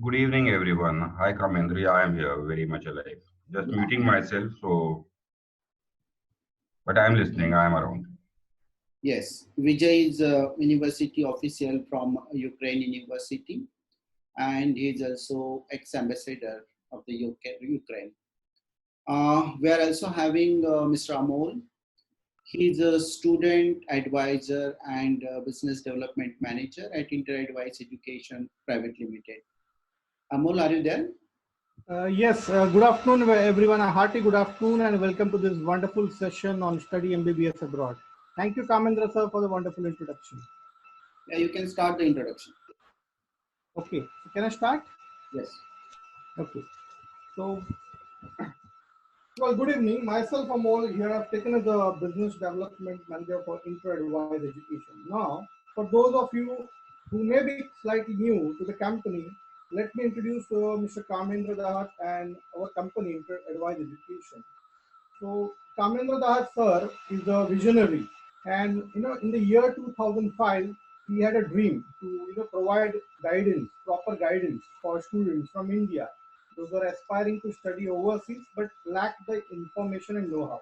Good evening, everyone. Hi, Kamendri. I am here, very much alive. Just muting myself, but I am listening. I am around. Yes, Vijay is a university official from Ukraine University, and he is also ex-ambassador of the Ukraine. We are also having Mr. Amol. He is a student advisor and business development manager at InterAdvice Education Private Limited. Amol, are you there? Yes, good afternoon, everyone. A hearty good afternoon and welcome to this wonderful session on study MBBS abroad. Thank you, Kamendra sir, for the wonderful introduction. Yeah, you can start the introduction. Okay, so can I start? Yes. Okay, so, well, good evening. Myself, Amol, here I've taken as a business development manager for InterAdvice Education. Now, for those of you who may be slightly new to the company, let me introduce Mr. Kamendra Dahat and our company, InterAdvice Education. So Kamendra Dahat sir is a visionary, and in the year 2005, he had a dream to provide guidance, proper guidance for students from India. Those were aspiring to study overseas but lacked the information and know-how.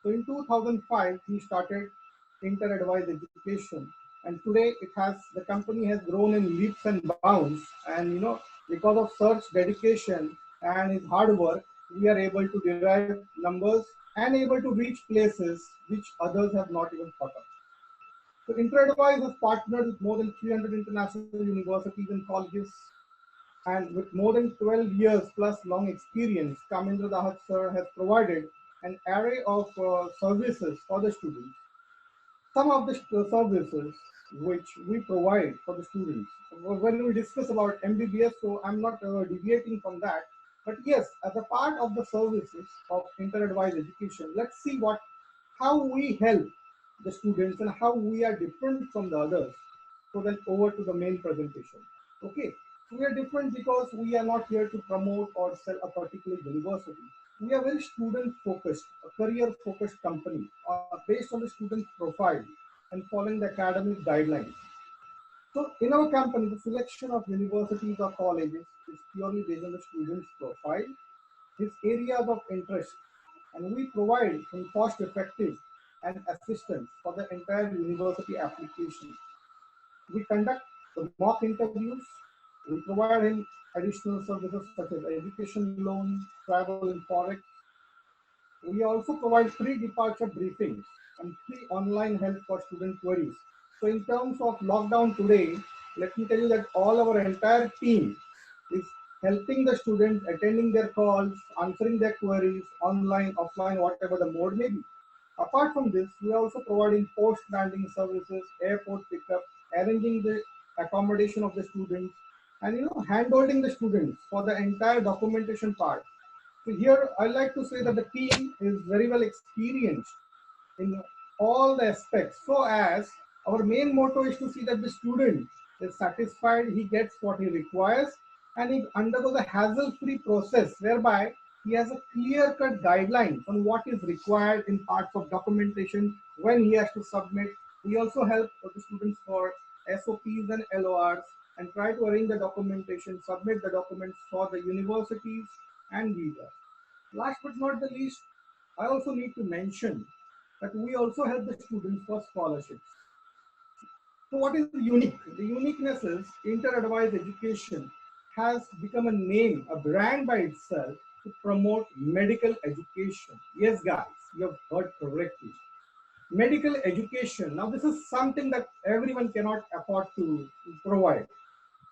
So in 2005, he started InterAdvice Education, and today the company has grown in leaps and bounds. And because of Sir's dedication and his hard work, we are able to derive numbers and able to reach places which others have not even thought of. So InterAdvice has partnered with more than 300 international universities and colleges, and with more than 12 years plus long experience, Kamendra Dahat sir has provided an array of services for the students. Some of the services which we provide for the students. When we discuss about MBBS, so I'm not deviating from that. But yes, as a part of the services of InterAdvice Education, let's see how we help the students and how we are different from the others. So then over to the main presentation. Okay, so we are different because we are not here to promote or sell a particular university. We are very student focused, a career focused company based on the student profile and following the academic guidelines. So in our company, the selection of universities or colleges is purely based on the student's profile, his areas of interest, and we provide him cost effective and assistance for the entire university application. We conduct the mock interviews, we provide him additional services such as education loan, travel and forex. We also provide pre-departure briefings and free online help for student queries. So in terms of lockdown today, let me tell you that all our entire team is helping the students, attending their calls, answering their queries, online, offline, whatever the mode may be. Apart from this, we are also providing post-landing services, airport pickup, arranging the accommodation of the students, and handholding the students for the entire documentation part. So here I like to say that the team is very well experienced in all the aspects. So as our main motto is to see that the student is satisfied, he gets what he requires, and he undergoes a hassle-free process whereby he has a clear-cut guideline on what is required in parts of documentation when he has to submit. We also help the students for SOPs and LORs and try to arrange the documentation, submit the documents for the universities and visas. Last but not the least, I also need to mention that we also help the students for scholarships. So what is unique? The uniqueness is InterAdvice Education has become a name, a brand by itself to promote medical education. Yes, guys, you have heard correctly. Medical education. Now, this is something that everyone cannot afford to provide.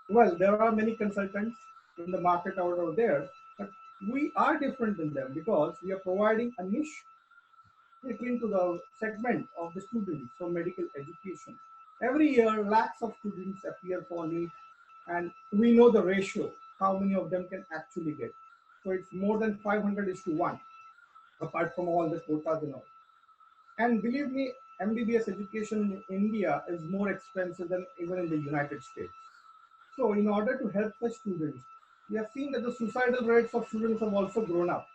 Well, there are many consultants in the market out there, but we are different than them because we are providing a niche into the segment of the students for medical education. Every year, lakhs of students appear for NEET, and we know the ratio, how many of them can actually get. So it's more than 500 is to 1, apart from all the quotas and all. And believe me, MBBS education in India is more expensive than even in the United States. So in order to help the students, we have seen that the suicidal rates of students have also grown up.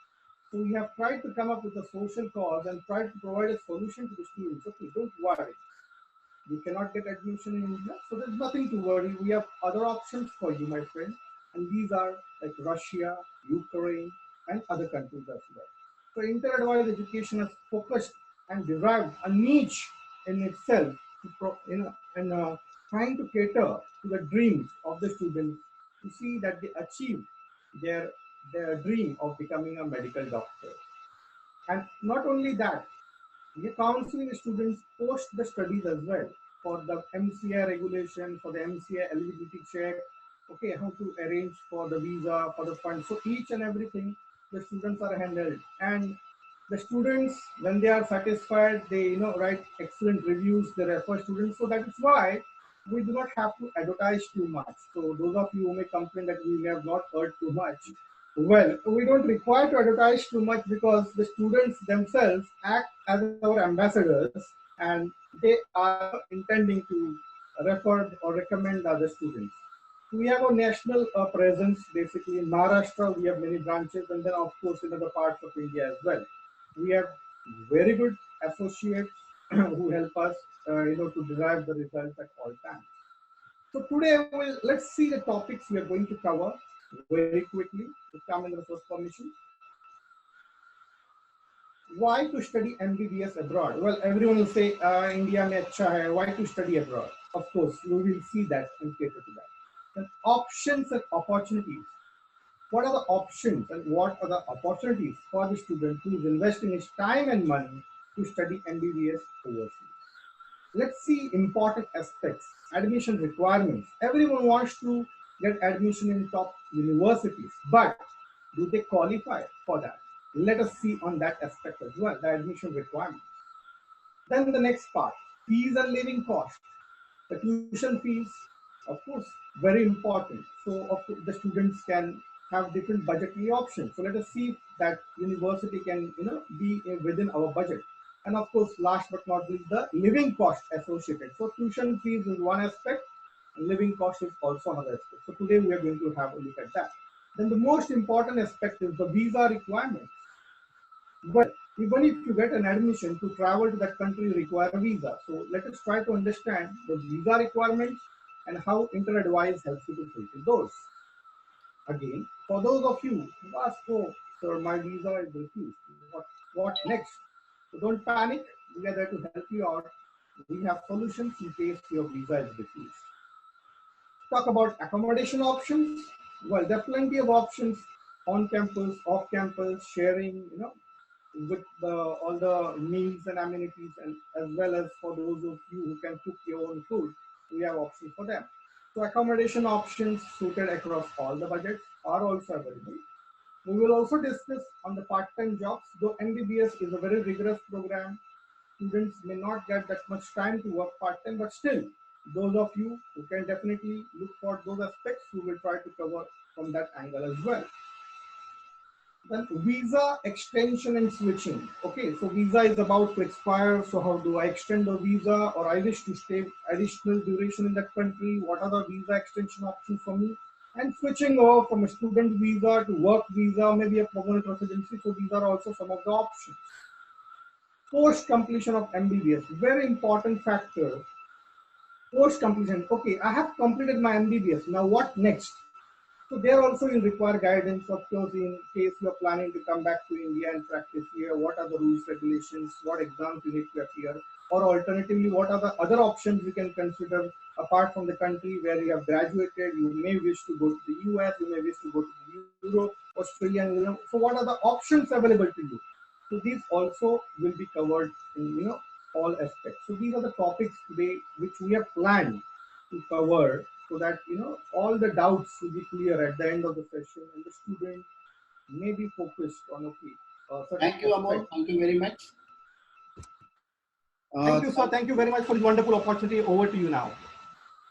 So we have tried to come up with a social cause and tried to provide a solution to the students. Okay, don't worry. You cannot get admission in India, so there's nothing to worry. We have other options for you, my friend. and these are like Russia, Ukraine, and other countries as well. So inter-advised education has focused and derived a niche in itself to trying to cater to the dreams of the students to see that they achieve their their dream of becoming a medical doctor. And not only that, we are counseling the students post the studies as well for the MCA regulation, for the MCA eligibility check, okay, how to arrange for the visa, for the funds. So each and everything the students are handled. And the students, when they are satisfied, they write excellent reviews, they refer students. So that is why we do not have to advertise too much. So those of you who may complain that we have not heard too much, well, we don't require to advertise too much because the students themselves act as our ambassadors and they are intending to refer or recommend other students. So we have a national presence basically in Maharashtra. We have many branches, and then of course in other parts of India as well. We have very good associates who help us, to derive the results at all times. So today, let's see the topics we are going to cover very quickly. To come in the first permission. Why to study MBBS abroad? Well, everyone will say, India mein acha hai. Why to study abroad? Of course, we will see that and cater to that. And options and opportunities. What are the options and what are the opportunities for the student who is investing his time and money to study MBBS overseas? Let's see important aspects. Admission requirements. Everyone wants to get admission in top universities, but do they qualify for that? Let us see on that aspect as well, the admission requirements. Then the next part, fees and living costs. The tuition fees, of course, very important. So of course, the students can have different budgetary options. So let us see that university can be within our budget. And of course, last but not least, the living cost associated. So tuition fees is one aspect, and living cost is also another aspect. So today we are going to have a look at that. Then the most important aspect is the visa requirements. Well, even if you get an admission to travel to that country, you require a visa. So let us try to understand the visa requirements and how inter-advice helps you to fulfill those. Again, for those of you who ask, oh, sir, my visa is refused. What next? So don't panic. We are there to help you out. We have solutions in case your visa is refused. Talk about accommodation options. Well, there are plenty of options on campus, off campus, sharing, with all the meals and amenities, and as well as for those of you who can cook your own food, we have options for them. So accommodation options suited across all the budgets are also available. We will also discuss on the part-time jobs. Though MBBS is a very rigorous program, students may not get that much time to work part-time, but still, those of you who can definitely look for those aspects, we will try to cover from that angle as well. Then visa extension and switching. Okay, so visa is about to expire. So how do I extend the visa, or I wish to stay additional duration in that country? What are the visa extension options for me? And switching over from a student visa to work visa, maybe a permanent residency. So these are also some of the options. Post completion of MBBS, very important factor. Post completion. Okay, I have completed my MBBS. Now what next? So there also you require guidance, of course, in case you are planning to come back to India and practice here. What are the rules, regulations, what exams you need to appear, or alternatively, what are the other options you can consider apart from the country where you have graduated? You may wish to go to the US, you may wish to go to Europe, Australia, New Zealand. So what are the options available to you? So these also will be covered in all aspects. So these are the topics today which we have planned to cover, so that all the doubts will be clear at the end of the session, and the student may be focused on Thank you, Amol. Thank you very much. Thank you, sir. Thank you very much for this wonderful opportunity. Over to you now.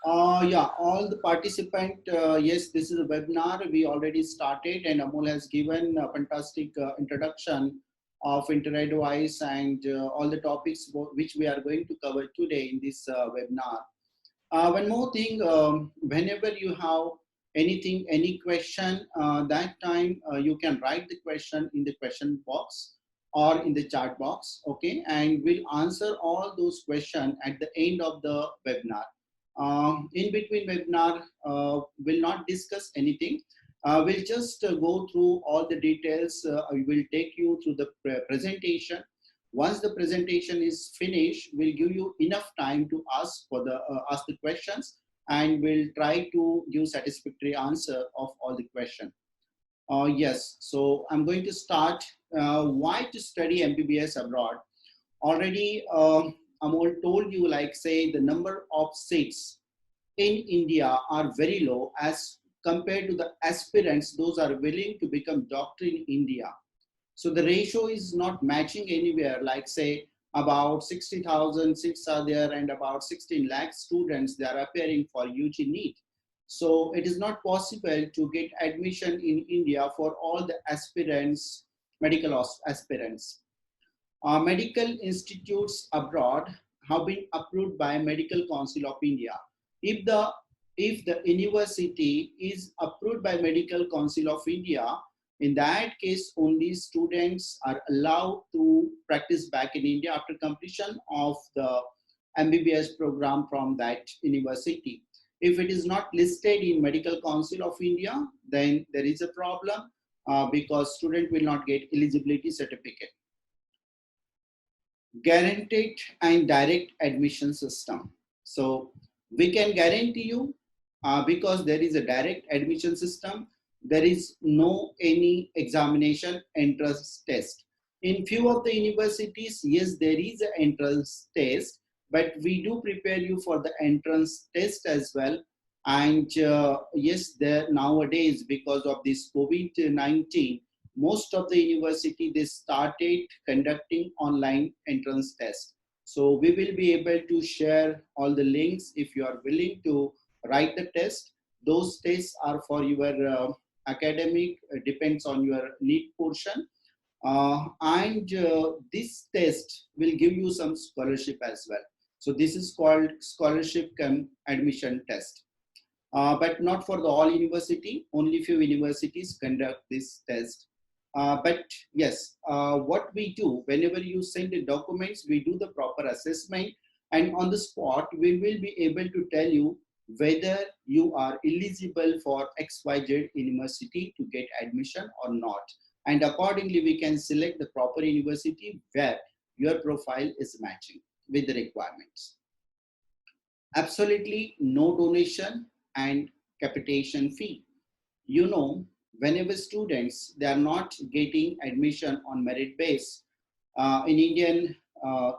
Yeah, all the participant, yes, this is a webinar we already started, and Amol has given a fantastic introduction of inter-advice and all the topics which we are going to cover today in this webinar. One more thing, whenever you have anything, any question, that time you can write the question in the question box or in the chat box, okay? And we'll answer all those questions at the end of the webinar. In between webinar, will not discuss anything. We'll just go through all the details. I will take you through the presentation. Once the presentation is finished, we'll give you enough time to ask ask the questions, and we'll try to give satisfactory answer of all the questions. Yes, so I'm going to start. Why to study MBBS abroad? Already, Amol told you, like say the number of seats in India are very low as compared to the aspirants, those are willing to become doctor in India. So the ratio is not matching anywhere, like say about 60,000 seats are there and about 16 lakh students, they are appearing for UG NEET. So it is not possible to get admission in India for all the aspirants, medical aspirants. Medical institutes abroad have been approved by Medical Council of India. If the university is approved by Medical Council of India, in that case, only students are allowed to practice back in India after completion of the MBBS program from that university. If it is not listed in Medical Council of India, then there is a problem because student will not get eligibility certificate. Guaranteed and direct admission system. So we can guarantee you because there is a direct admission system, there is no any examination entrance test. In few of the universities, yes, there is an entrance test, but we do prepare you for the entrance test as well. And yes, there nowadays, because of this COVID-19, most of the university, they started conducting online entrance test. So we will be able to share all the links if you are willing to write the test. Those tests are for your academic, depends on your NEET portion. This test will give you some scholarship as well. So this is called scholarship cum admission test. But not for the all university, only few universities conduct this test. But yes, what we do, whenever you send the documents, we do the proper assessment, and on the spot, we will be able to tell you whether you are eligible for XYZ university to get admission or not. And accordingly, we can select the proper university where your profile is matching with the requirements. Absolutely no donation and capitation fee. You know, whenever students, they are not getting admission on merit base in Indian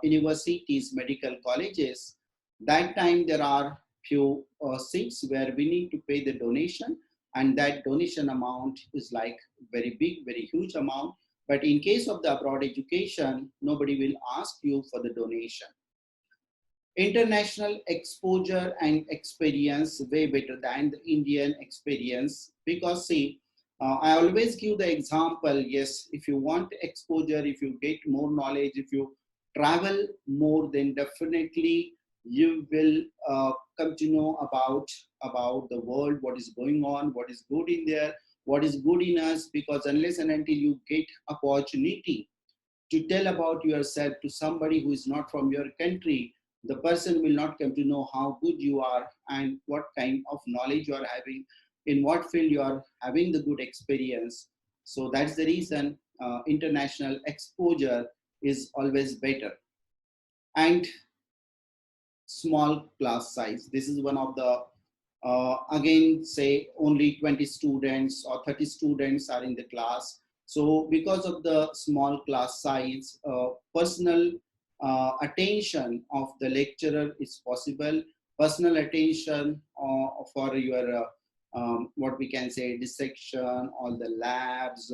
universities, medical colleges, that time there are few seats where we need to pay the donation, and that donation amount is like very big, very huge amount. But in case of the abroad education, nobody will ask you for the donation. International exposure and experience way better than the Indian experience, because see, I always give the example, yes, if you want exposure, if you get more knowledge, if you travel more, then definitely you will come to know about the world, what is going on, what is good in there, what is good in us, because unless and until you get opportunity to tell about yourself to somebody who is not from your country, the person will not come to know how good you are and what kind of knowledge you are having, in what field you are having the good experience. So that's the reason international exposure is always better. And small class size. This is one of the, again, say only 20 students or 30 students are in the class. So because of the small class size, personal attention of the lecturer is possible. Personal attention for your what we can say dissection, all the labs,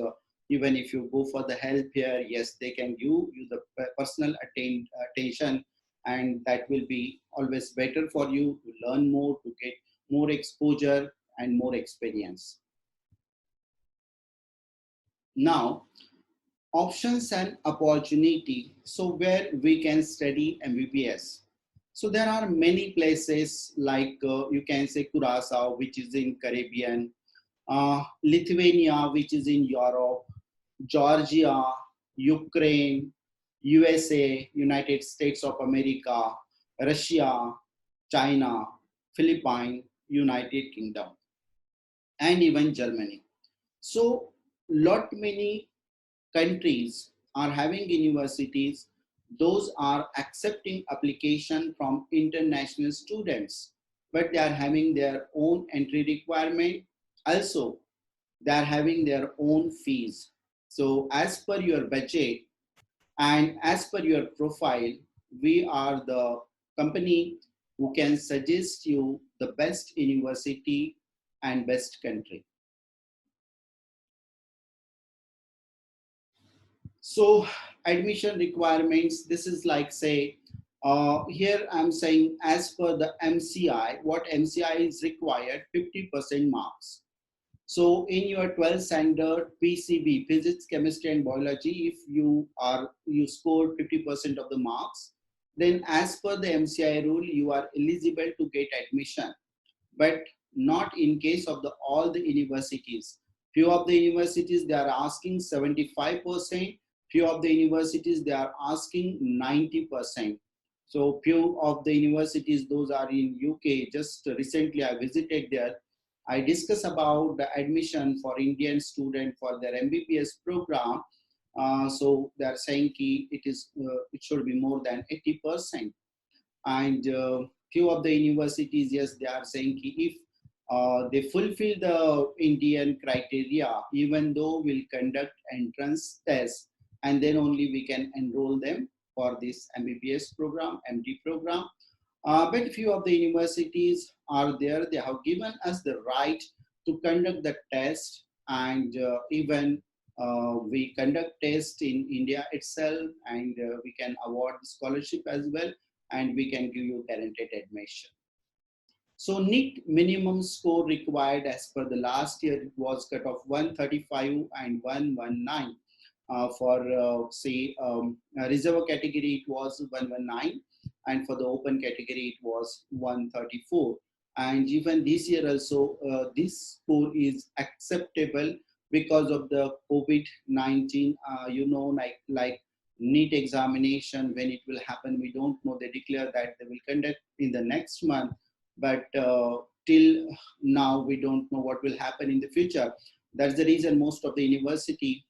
even if you go for the help here, yes, they can give you the personal attention, and that will be always better for you to learn more, to get more exposure and more experience. Now, options and opportunity. So where we can study MBBS. So there are many places like you can say Curacao, which is in Caribbean, Lithuania, which is in Europe, Georgia, Ukraine, USA, United States of America, Russia, China, Philippines, United Kingdom, and even Germany. So, lot many countries are having universities. Those are accepting application from international students, but they are having their own entry requirement. Also, they are having their own fees. So, as per your budget and as per your profile, we are the company who can suggest you the best university and best country. So admission requirements, this is like say, here I'm saying as per the MCI, what MCI is required, 50% marks. So in your 12th standard PCB, physics, chemistry and biology, if you scored 50% of the marks, then as per the MCI rule, you are eligible to get admission, but not in case of the all the universities. Few of the universities they are asking 75%, few of the universities they are asking 90%. So few of the universities, those are in UK. Just recently I visited there. I discussed about the admission for Indian student for their MBBS program. So they are saying it should be more than 80%. And few of the universities, yes, they are saying if they fulfill the Indian criteria, even though we'll conduct entrance test and then only we can enroll them for this MBBS program, MD program. But few of the universities are there, they have given us the right to conduct the test, and even we conduct tests in India itself, and we can award scholarship as well, and we can give you guaranteed admission. So NEET minimum score required as per the last year, it was cut off 135 and 119. For say reserve category, it was 119, and for the open category, it was 134. And even this year also, this score is acceptable because of the COVID-19. Like NEET examination, when it will happen, we don't know. They declare that they will conduct in the next month, but till now we don't know what will happen in the future. That's the reason most of the university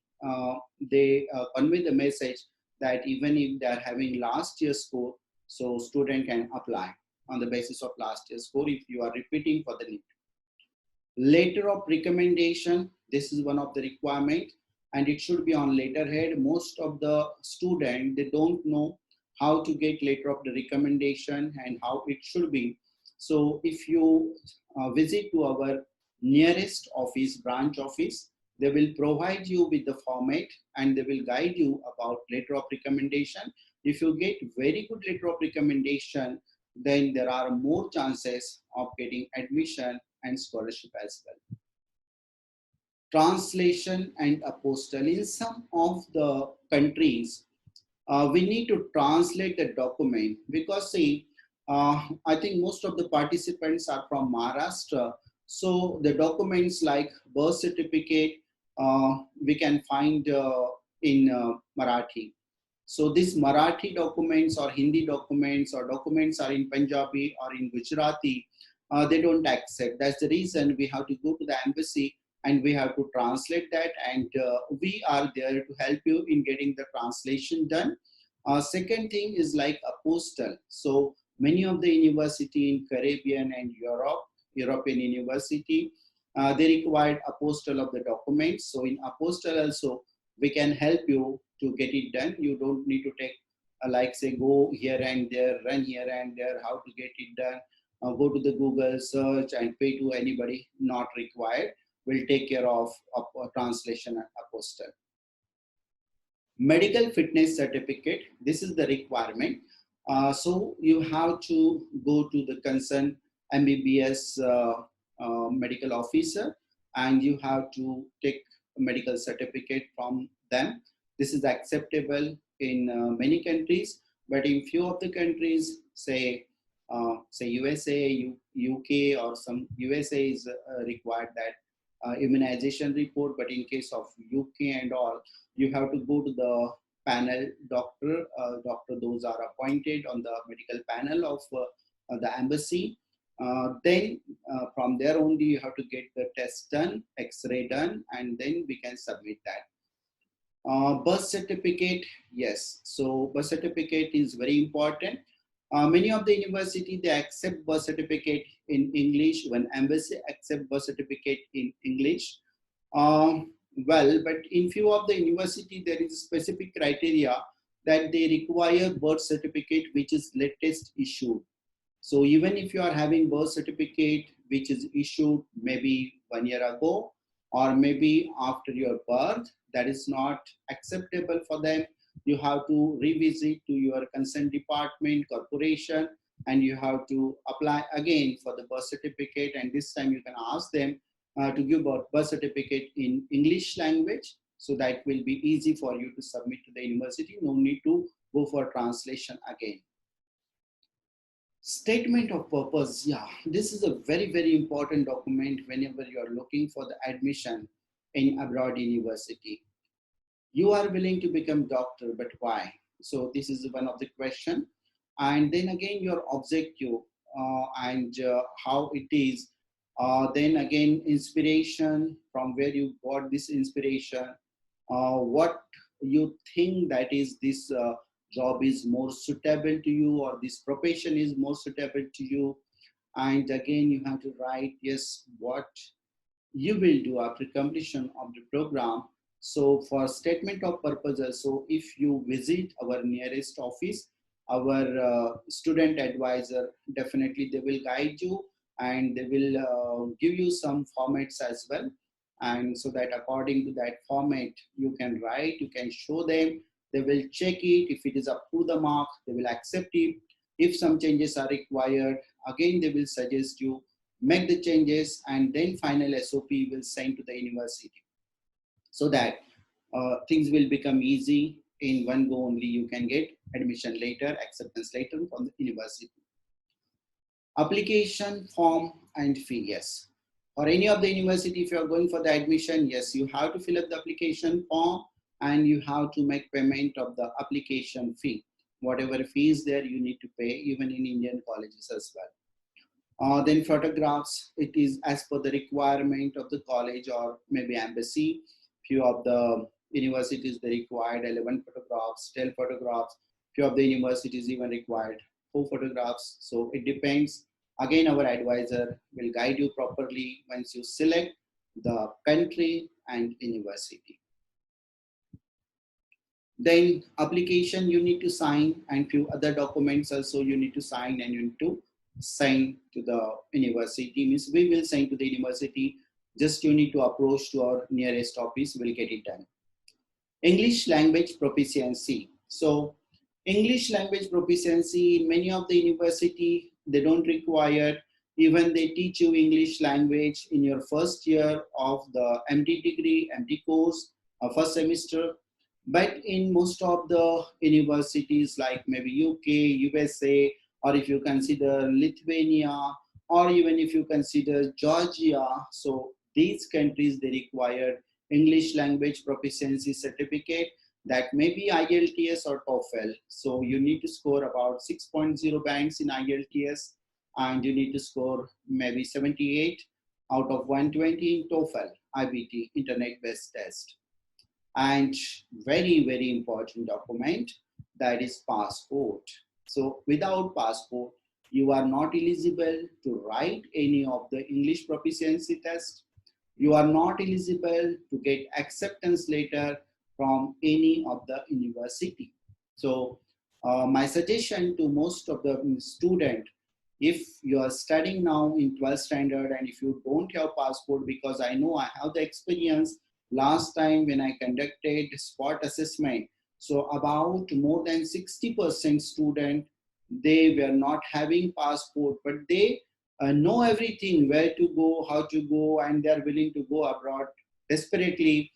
they convey the message that even if they are having last year's score, so student can apply on the basis of last year's score if you are repeating for the NEET. Letter of recommendation, this is one of the requirement, and it should be on letterhead. Most of the student, they don't know how to get letter of the recommendation and how it should be. So if you visit to our nearest office, branch office, they will provide you with the format and they will guide you about letter of recommendation. If you get very good letter of recommendation, then there are more chances of getting admission and scholarship as well. Translation and apostle. In some of the countries, we need to translate the document because see, I think most of the participants are from Maharashtra. So the documents like birth certificate, we can find in Marathi. So these Marathi documents or Hindi documents or documents are in Punjabi or in Gujarati, they don't accept. That's the reason we have to go to the embassy and we have to translate that, and we are there to help you in getting the translation done. Second thing is like apostle. So many of the university in Caribbean and European university, they required apostle of the documents. So in apostle also, we can help you to get it done. You don't need to take like say go here and there, run here and there, how to get it done. Go to the Google search and pay to anybody, not required. We'll take care of translation and apostle. Medical fitness certificate, this is the requirement. So you have to go to the concerned MBBS medical officer and you have to take a medical certificate from them. This is acceptable in many countries, but in few of the countries, say USA, UK, or some USA is required that immunization report, but in case of UK and all, you have to go to the panel doctor. Those are appointed on the medical panel of the embassy. Then from there only you have to get the test done, X-ray done, and then we can submit that. Birth certificate, yes. So birth certificate is very important. Many of the university, they accept birth certificate in English. When embassy accept birth certificate in English. Well, but in few of the university, there is a specific criteria that they require birth certificate which is latest issued. So even if you are having birth certificate which is issued maybe 1 year ago or maybe after your birth, that is not acceptable for them. You have to revisit to your concerned department, corporation, and you have to apply again for the birth certificate. And this time you can ask them to give birth certificate in English language. So that will be easy for you to submit to the university. No need to go for translation again. Statement of purpose, yeah, this is a very, very important document whenever you are looking for the admission in abroad university. You are willing to become doctor, but why? So this is one of the question. And then again, your objective and how it is. Then again, inspiration, from where you got this inspiration. What you think that is this job is more suitable to you, or this profession is more suitable to you. And again, you have to write, yes, what you will do after completion of the program. So for statement of purposes, so if you visit our nearest office, our student advisor, definitely they will guide you and they will give you some formats as well. And so that according to that format, you can write, you can show them, they will check it. If it is up to the mark, they will accept it. If some changes are required, again, they will suggest you make the changes, and then final SOP will send to the university so that things will become easy. In one go only, you can get admission later, acceptance later from the university. Application form and fee, yes. For any of the university, if you are going for the admission, yes, you have to fill up the application form and you have to make payment of the application fee. Whatever fee is there, you need to pay, even in Indian colleges as well. Then photographs, it is as per the requirement of the college or maybe embassy. Few of the universities, they required 11 photographs, 12 photographs. Few of the universities even required 4 photographs. So it depends. Again, our advisor will guide you properly once you select the country and university. Then application you need to sign, and few other documents also you need to sign, and you need to sign to the university. Means we will sign to the university. Just you need to approach to our nearest office, we'll get it done. English language proficiency. So English language proficiency, in many of the university, they don't require, even they teach you English language in your first year of the MD degree, MD course, first semester. But in most of the universities like maybe UK, USA, or if you consider Lithuania, or even if you consider Georgia, so these countries, they require English language proficiency certificate, that may be IELTS or TOEFL. So you need to score about 6.0 bands in IELTS, and you need to score maybe 78 out of 120 in TOEFL, IBT, internet-based test. And very, very important document, that is passport. So without passport, you are not eligible to write any of the English proficiency test. You are not eligible to get acceptance letter from any of the university. So my suggestion to most of the student, if you are studying now in 12th standard and if you don't have passport, because I know I have the experience last time when I conducted spot assessment, so about more than 60% student, they were not having passport, but they know everything, where to go, how to go, and they are willing to go abroad desperately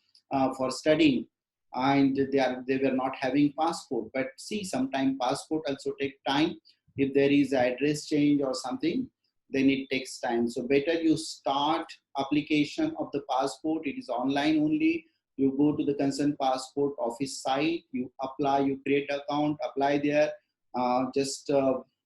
for studying, and they were not having passport. But see, sometimes passport also take time. If there is address change or something, then it takes time. So better you start application of the passport. It is online only. You go to the concerned passport office site, you apply, you create account, apply there. Just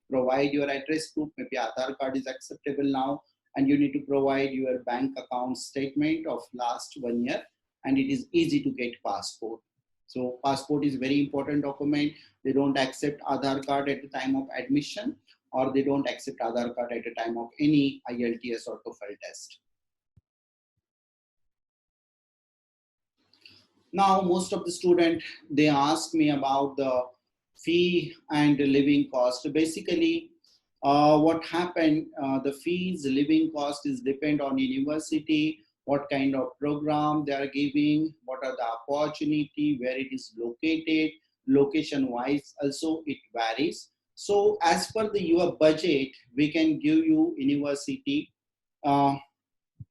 provide your address proof, maybe Aadhaar card is acceptable now, and you need to provide your bank account statement of last 1 year, and it is easy to get passport. So passport is very important document. They don't accept Aadhaar card at the time of admission, or they don't accept Aadhaar card at the time of any IELTS or TOEFL test. Now, most of the students, they ask me about the fee and the living cost. So basically, what happened, the fees, living cost is depend on university, what kind of program they are giving, what are the opportunity, where it is located, location wise also it varies. So as per your budget, we can give you university.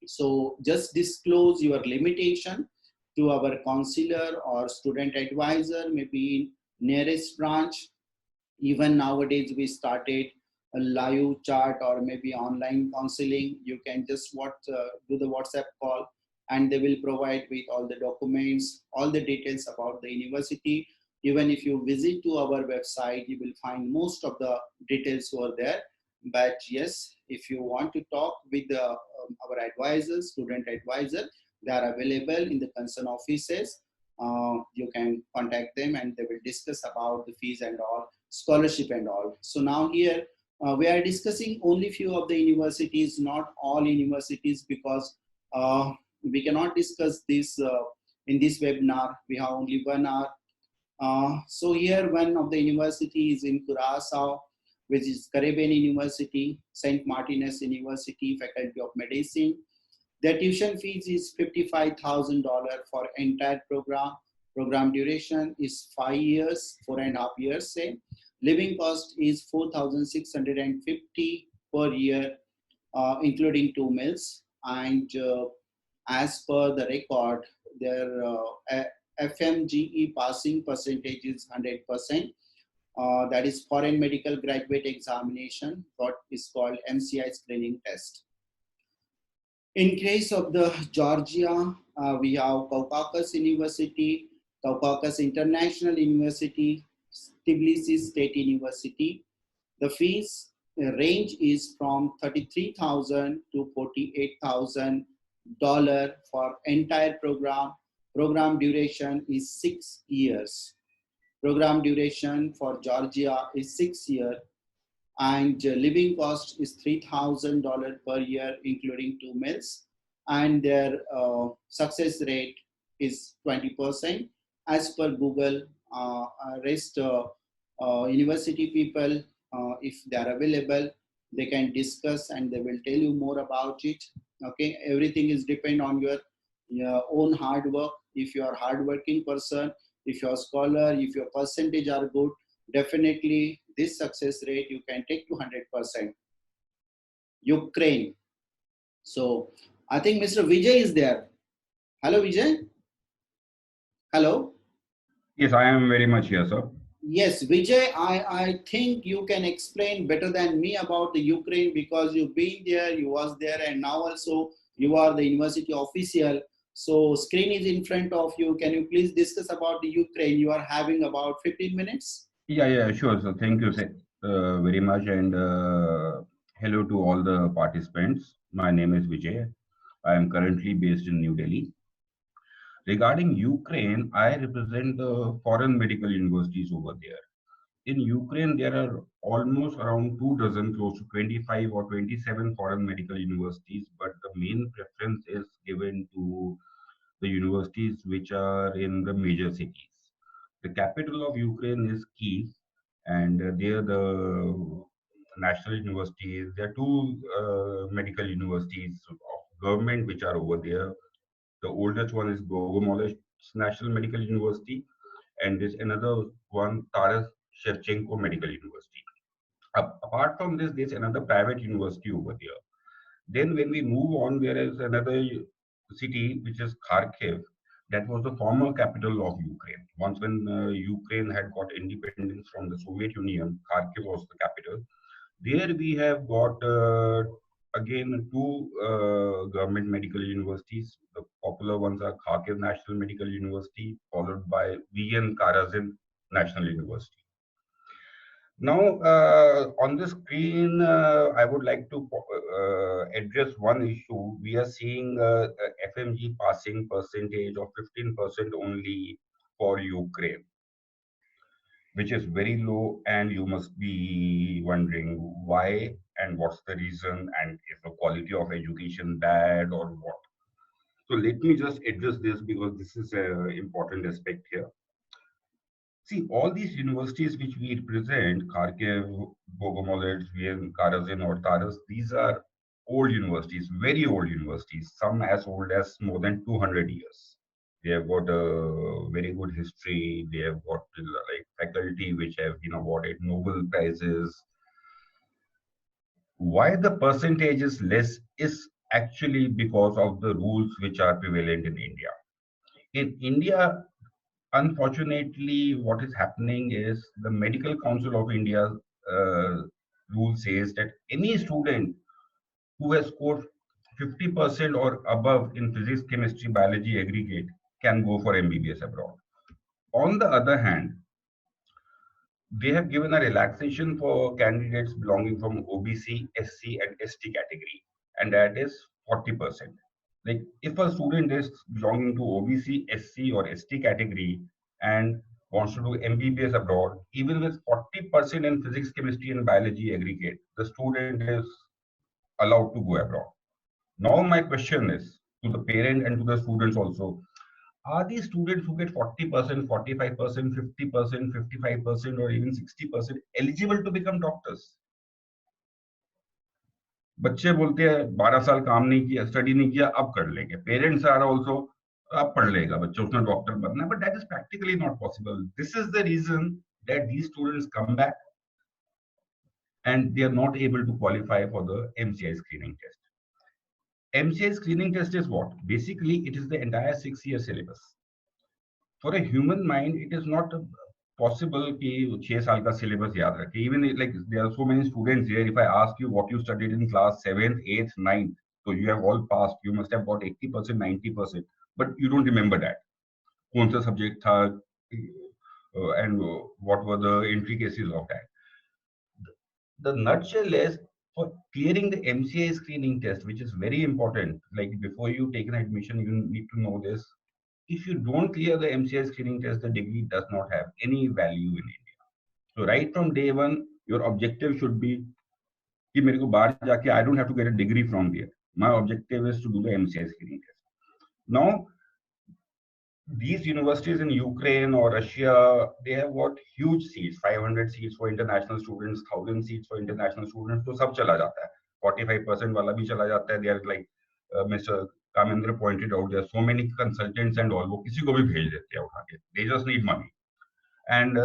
So just disclose your limitation to our counselor or student advisor, maybe in nearest branch. Even nowadays we started a live chat or maybe online counseling. You can just do the WhatsApp call, and they will provide with all the documents, all the details about the university. Even if you visit to our website, you will find most of the details over there. But yes, if you want to talk with our advisors, student advisor, they are available in the concerned offices. You can contact them and they will discuss about the fees and all, scholarship and all. So now here we are discussing only few of the universities, not all universities, because we cannot discuss this in this webinar. We have only 1 hour. So here one of the universities in Curaçao, which is Caribbean University, St. Martinez University, Faculty of Medicine. Their tuition fees is $55,000 for entire program. Program duration is 5 years, 4.5 years, say. Living cost is $4,650 per year, including 2 meals. And as per the record, their FMGE passing percentage is 100%. That is foreign medical graduate examination, what is called MCI screening test. In case of the Georgia, we have Caucasus University, Caucasus International University, Tbilisi State University. The fees range is from $33,000 to $48,000 for entire program. Program duration is 6 years. Program duration for Georgia is 6 years, and living cost is $3,000 per year, including 2 meals, and their success rate is 20%. As per Google, rest university people, if they are available, they can discuss and they will tell you more about it. Okay, everything is depend on your own hard work. If you are hardworking person, if you are scholar, if your percentage are good, definitely this success rate you can take to 100%. Ukraine. So I think Mr. Vijay is there. Hello, Vijay. Hello. Yes, I am very much here, sir. Yes, Vijay, I think you can explain better than me about the Ukraine, because you've been there, you was there, and now also you are the university official. So screen is in front of you. Can you please discuss about the Ukraine? You are having about 15 minutes. Yeah, sure. So thank you very much, and hello to all the participants. My name is Vijay. I am currently based in New Delhi. Regarding Ukraine, I represent the foreign medical universities over there. In Ukraine, there are almost around 2 dozen, close to 25 or 27 foreign medical universities, but the main preference is given to the universities which are in the major cities. The capital of Ukraine is Kiev, and there the national universities. There are two medical universities of government which are over there. The oldest one is Bogomolets National Medical University, and there's another one, Taras Shevchenko Medical University. Apart from this, there's another private university over there. Then when we move on, there is another city which is Kharkiv. That was the former capital of Ukraine. Once when Ukraine had got independence from the Soviet Union, Kharkiv was the capital. There we have got again two government medical universities. The popular ones are Kharkiv National Medical University, followed by VN Karazin National University. Now, on the screen, I would like to address one issue. We are seeing a FMG passing percentage of 15% only for Ukraine, which is very low, and you must be wondering why and what's the reason, and is the quality of education bad or what? So let me just address this because this is an important aspect here. See, all these universities which we represent, Kharkiv, Bogomolets, Vienna, Karazin, or Taras, these are old universities, very old universities, some as old as more than 200 years. They have got a very good history. They have got like faculty which have been awarded Nobel Prizes. Why the percentage is less is actually because of the rules which are prevalent in India. In India, unfortunately, what is happening is the Medical Council of India rule says that any student who has scored 50% or above in physics, chemistry, biology, aggregate can go for MBBS abroad. On the other hand, they have given a relaxation for candidates belonging from OBC, SC, and ST category, and that is 40%. Like if a student is belonging to OBC, SC, or ST category and wants to do MBBS abroad, even with 40% in physics, chemistry, and biology aggregate, the student is allowed to go abroad. Now, my question is to the parent and to the students also, are these students who get 40%, 45%, 50%, 55%, or even 60% eligible to become doctors? बच्चे बोलते हैं 12 साल काम नहीं किया, study नहीं किया, अब कर लेंगे. पेरेंट्स आर आल्सो, अब पढ़ लेगा बच्चा, उसने डॉक्टर बनना है, but that is practically not possible. This is the reason that these students come back and they are not able to qualify for the MCI screening test. MCI screening test is what? Basically, it is the entire 6-year syllabus. For a human mind, it is not possible कि 6 साल का syllabus याद रखे. Even like there are so many students here. If I ask you what you studied in class 7th, 8th, 9th, so you have all passed. You must have got 80%, 90%, but you don't remember that. कौन सा subject था, and what were the intricacies of that. The nutshell is for clearing the MCI screening test, which is very important. Like before you take an admission, you need to know this. If you don't clear the MCI screening test, the degree does not have any value in India. So right from day one, your objective should be कि मेरे को बाहर जाके I don't have to get a degree from there. My objective is to do the MCI screening test. Now, these universities in Ukraine or Russia, they have got huge seats, 500 seats for international students, 1,000 seats for international students. तो सब चला जाता है. 45% वाला भी चला जाता है. They are like Mr. Kamendra pointed out, there are so many consultants and all. वो किसी को भी भेज देते हैं उठा के. They just need money. And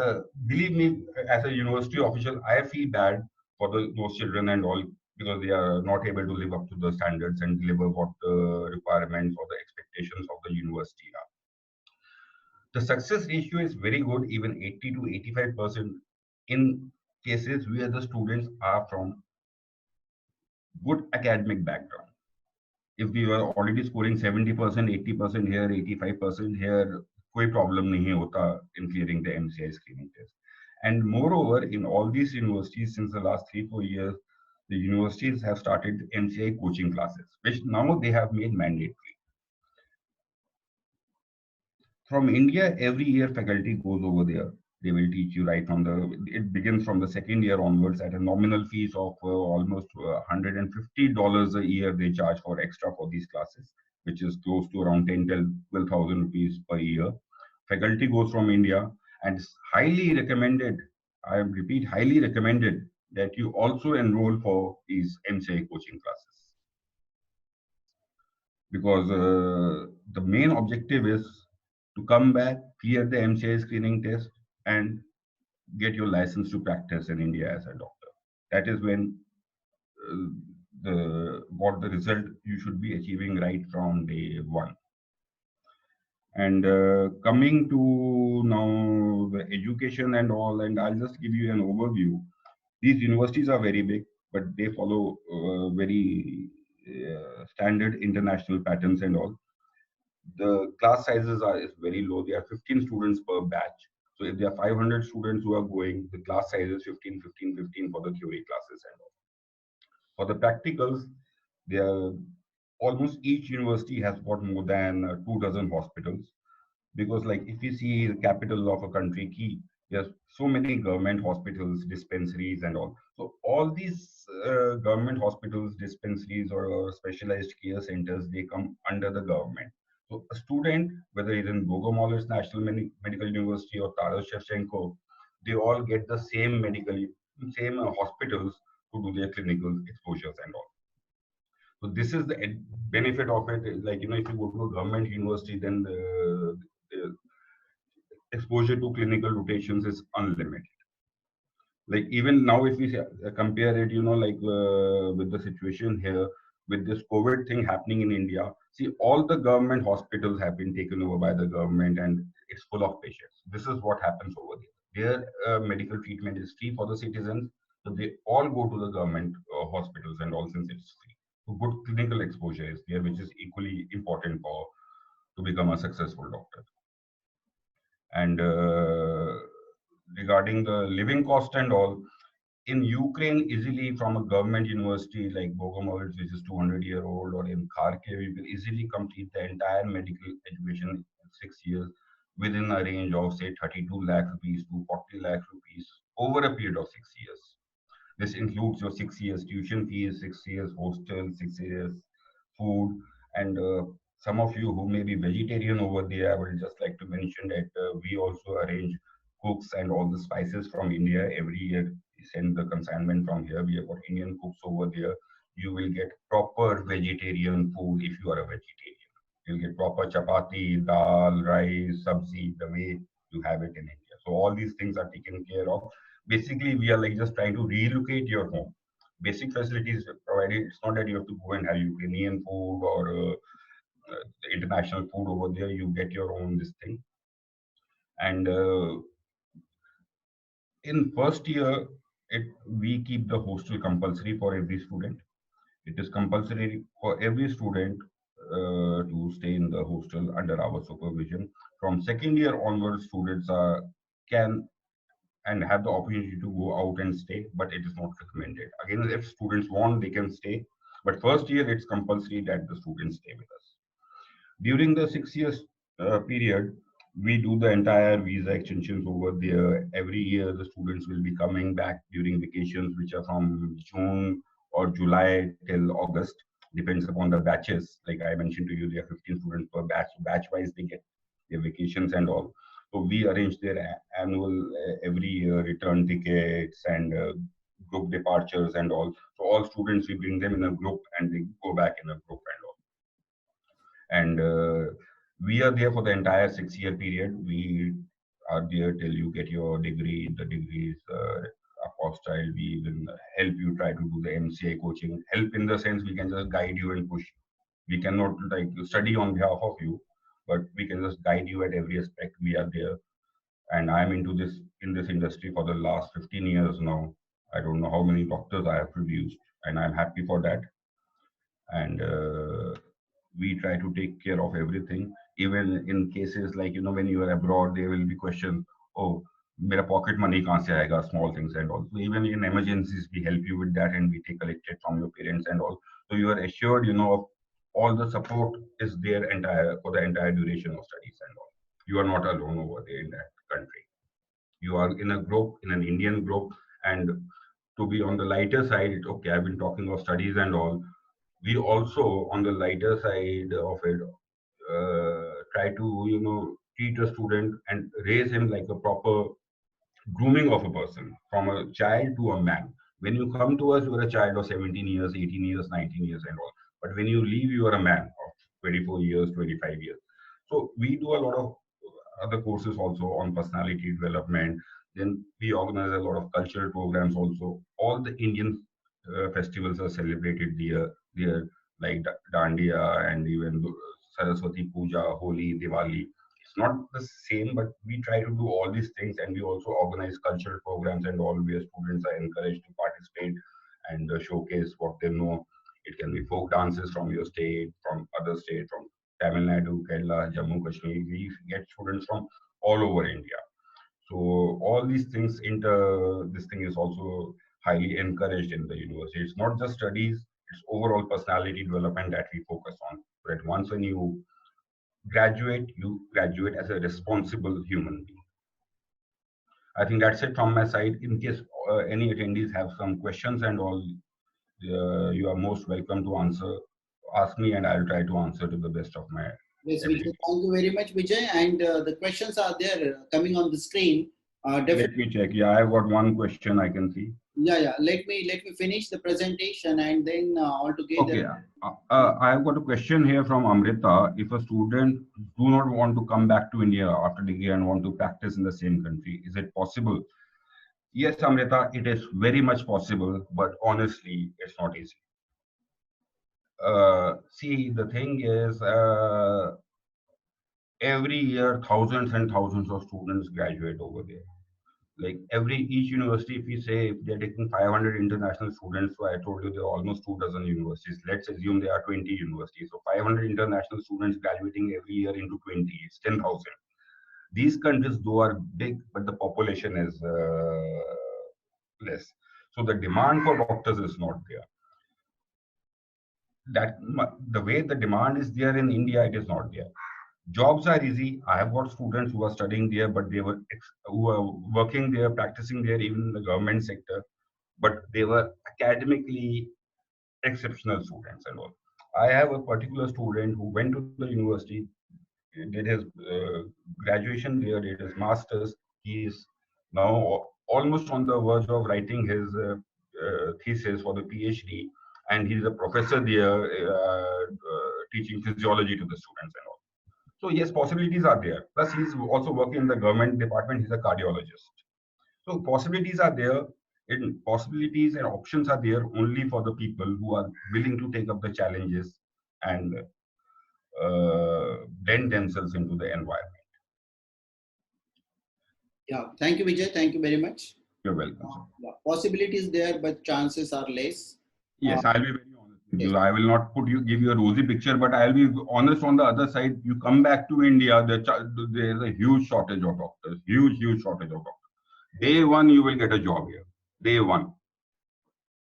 believe me, as a university official, I feel bad for those children and all because they are not able to live up to the standards and deliver what the requirements or the expectations of the university are. The success ratio is very good, even 80 to 85% in cases where the students are from good academic background. If we were already scoring 70%, 80% here, 85% here, कोई problem नहीं होता in clearing the MCI screening test. And moreover, in all these universities since the last 3-4 years, the universities have started MCI coaching classes, which now they have made mandatory. From India, every year faculty goes over there. They will teach you right from it begins from the second year onwards at a nominal fees of almost $150 a year they charge for extra for these classes, which is close to around 10, 12,000 rupees per year. Faculty goes from India, and it's highly recommended, I repeat, highly recommended that you also enroll for these MCI coaching classes. Because the main objective is to come back, clear the MCI screening test, and get your license to practice in India as a doctor. That is when what the result you should be achieving right from day one. And coming to now the education and all, and I'll just give you an overview. These universities are very big, but they follow very standard international patterns and all. The class sizes is very low. There are 15 students per batch. So if there are 500 students who are going, the class size is 15, 15, 15 for the theory classes and all. For the practicals, there are almost each university has got more than 2 dozen hospitals, because like if you see the capital of a country key, there's so many government hospitals, dispensaries and all. So all these government hospitals, dispensaries or specialized care centers, they come under the government. So a student, whether he's in Bogomolets National Medical University or Taras Shevchenko, they all get the same hospitals to do their clinical exposures and all. So this is the benefit of it. Like, if you go to a government university, then the exposure to clinical rotations is unlimited. Like even now, if we compare it, with the situation here, with this COVID thing happening in India, see, all the government hospitals have been taken over by the government and it's full of patients. This is what happens over there. Their medical treatment is free for the citizens, so they all go to the government hospitals and all, since it's free. So good clinical exposure is there, which is equally important for to become a successful doctor. And regarding the living cost and all, in Ukraine, easily from a government university like Bogomolets, which is 200-year-old, or in Kharkiv, you can easily complete the entire medical education in 6 years within a range of say 32 lakh rupees to 40 lakh rupees over a period of 6 years. This includes your 6 years tuition fees, 6 years hostel, 6 years food, and some of you who may be vegetarian over there, I would just like to mention that we also arrange cooks and all the spices from India every year. We send the consignment from here. We have got Indian cooks over there. You will get proper vegetarian food if you are a vegetarian. You'll get proper chapati, dal, rice, sabzi, the way you have it in India. So all these things are taken care of. Basically, we are like just trying to relocate your home. Basic facilities provided. It's not that you have to go and have Ukrainian food or international food over there. You get your own this thing. And in first year, we keep the hostel compulsory for every student. It is compulsory for every student to stay in the hostel under our supervision. From second year onwards, students can and have the opportunity to go out and stay, but it is not recommended. Again, if students want, they can stay. But first year, it's compulsory that the students stay with us. During the 6 years period, we do the entire visa extensions over there. Every year, the students will be coming back during vacations, which are from June or July till August. Depends upon the batches. Like I mentioned to you, there are 15 students per batch. Batch wise, they get their vacations and all. So we arrange their annual every year return tickets and group departures and all. So all students, we bring them in a group and they go back in a group and all. And we are there for the entire 6 year period. We are there till you get your degree. The degree is apostille. We will help you try to do the MCA coaching. Help in the sense we can just guide you and push. We cannot like study on behalf of you, but we can just guide you at every aspect. We are there, and I'm into this in this industry for the last 15 years now. I don't know how many doctors I have produced, and I'm happy for that. And we try to take care of everything. Even in cases like when you are abroad, there will be questions. Oh, mera pocket money kahan se aayega? Small things and all. So even in emergencies, we help you with that, and we take collected from your parents and all. So you are assured, of all the support is there entire for the entire duration of studies and all. You are not alone over there in that country. You are in a group, in an Indian group, and to be on the lighter side, okay, I've been talking of studies and all. We also, on the lighter side of it, try to treat a student and raise him like a proper grooming of a person, from a child to a man. When you come to us, you are a child of 17 years, 18 years, 19 years and all, but when you leave, you are a man of 24 years, 25 years. So we do a lot of other courses also on personality development. Then we organize a lot of cultural programs also. All the Indian festivals are celebrated there, like Dandiya and even Saraswati Puja, Holi, Diwali. It's not the same, but we try to do all these things, and we also organize cultural programs and all where students are encouraged to participate and showcase what they know. It can be folk dances from your state, from other states, from Tamil Nadu, Kerala, Jammu, Kashmir. We get students from all over India. So all these things this thing is also highly encouraged in the university. It's not just studies, it's overall personality development that we focus on. But once when you graduate as a responsible human being. I think that's it from my side. In case any attendees have some questions and all, you are most welcome to ask me, and I'll try to answer to the best of my Yes, Vijay, ability. thank you very much, Vijay. And the questions are there coming on the screen. Let me check. Yeah, I've got one question I can see. Yeah. Let me finish the presentation and then all together. Okay, I've got a question here from Amrita. If a student do not want to come back to India after degree and want to practice in the same country, is it possible? Yes, Amrita, it is very much possible, but honestly, it's not easy. See, the thing is, every year, thousands and thousands of students graduate over there. Like each university, if we say if they're taking 500 international students, so I told you there are almost 2 dozen universities. Let's assume there are 20 universities. So 500 international students graduating every year into 20, it's 10,000. These countries, though, are big, but the population is less. So the demand for doctors is not there. The way the demand is there in India, it is not there. Jobs are easy. I have got students who are studying there, but who are working there, practicing there, even in the government sector, but they were academically exceptional students and all. I have a particular student who went to the university, did his graduation there, did his masters. He is now almost on the verge of writing his thesis for the PhD, and he's a professor there, teaching physiology to the students and all. So yes, possibilities are there. Plus, he's also working in the government department. He's a cardiologist. So possibilities are there. And possibilities and options are there only for the people who are willing to take up the challenges and blend themselves into the environment. Yeah, thank you, Vijay. Thank you very much. You're welcome. Yeah, possibilities there, but chances are less. Yes, I'll be very honest with Yes. you. I will not give you a rosy picture, but I'll be honest on the other side. You come back to India, there's a huge shortage of doctors, huge shortage of doctors. Day one, you will get a job here. Day one.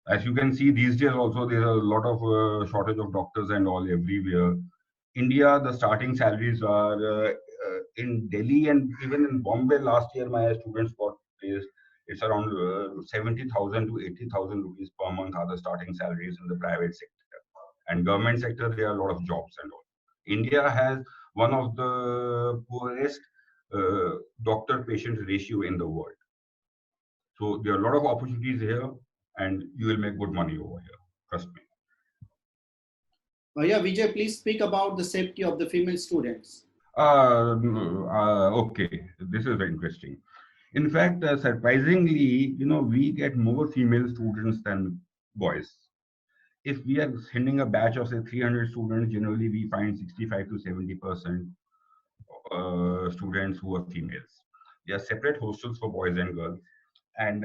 As you can see, these days also, there's a lot of shortage of doctors and all everywhere. India, the starting salaries are in Delhi and even in Bombay. Last year, my students got placed. It's around 70,000 to 80,000 rupees per month are the starting salaries in the private sector. And government sector, there are a lot of jobs and all. India has one of the poorest doctor-patient ratio in the world. So there are a lot of opportunities here, and you will make good money over here. Trust me. Yeah, Vijay, please speak about the safety of the female students. Okay, this is interesting. In fact, surprisingly, we get more female students than boys. If we are sending a batch of say 300 students, generally we find 65 to 70% students who are females. There are separate hostels for boys and girls, and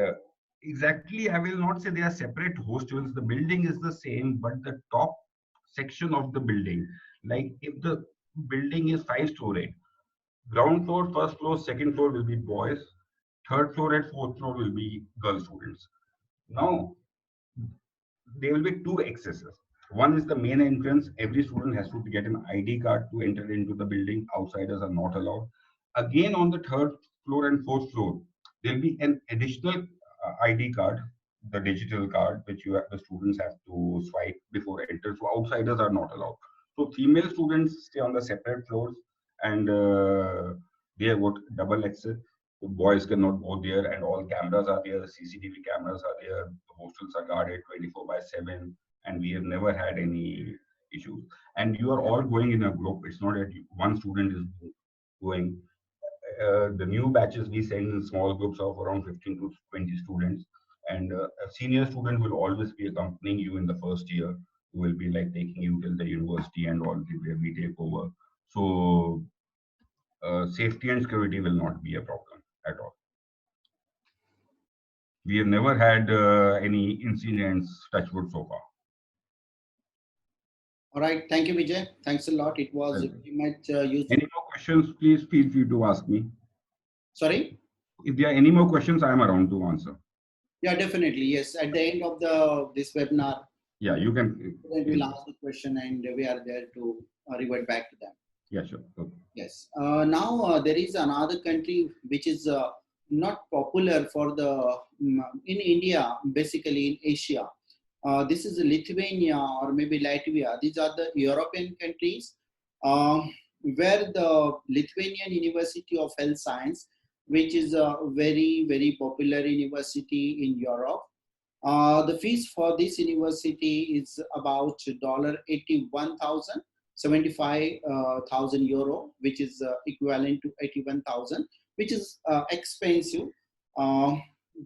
exactly, I will not say they are separate hostels. The building is the same, but the top section of the building, like if the building is 5-story, ground floor, first floor, second floor will be boys, third floor and fourth floor will be girl students. Now, there will be two accesses. One is the main entrance. Every student has to get an ID card to enter into the building. Outsiders are not allowed. Again, on the third floor and fourth floor, there will be an additional ID card, the digital card, which the students have to swipe before enter. So outsiders are not allowed. So female students stay on the separate floors, and they have got double access. So boys cannot go there, and all cameras are there. The CCTV cameras are there. The hostels are guarded 24/7, and we have never had any issues. And you are all going in a group. It's not that one student is going. The new batches we send in small groups of around 15 to 20 students, and a senior student will always be accompanying you in the first year, who will be like taking you till the university and all where we take over. So safety and security will not be a problem at all. We have never had any incidents, touch wood, so far. All right, thank you, Vijay. Thanks a lot. It was very much useful. Any more questions, please feel free to ask me. Sorry? If there are any more questions, I am around to answer. Yeah, definitely. Yes. At the end of the this webinar, Yeah, you can. student will ask the question and we are there to revert back to them. Yeah, sure. Okay. Yes. Now there is another country which is not popular for the in India, basically in Asia. This is Lithuania or maybe Latvia. These are the European countries where the Lithuanian University of Health Science, which is a very popular university in Europe. The fees for this university is about $81,000, 75,000 euro, which is equivalent to 81,000, which is expensive. Uh,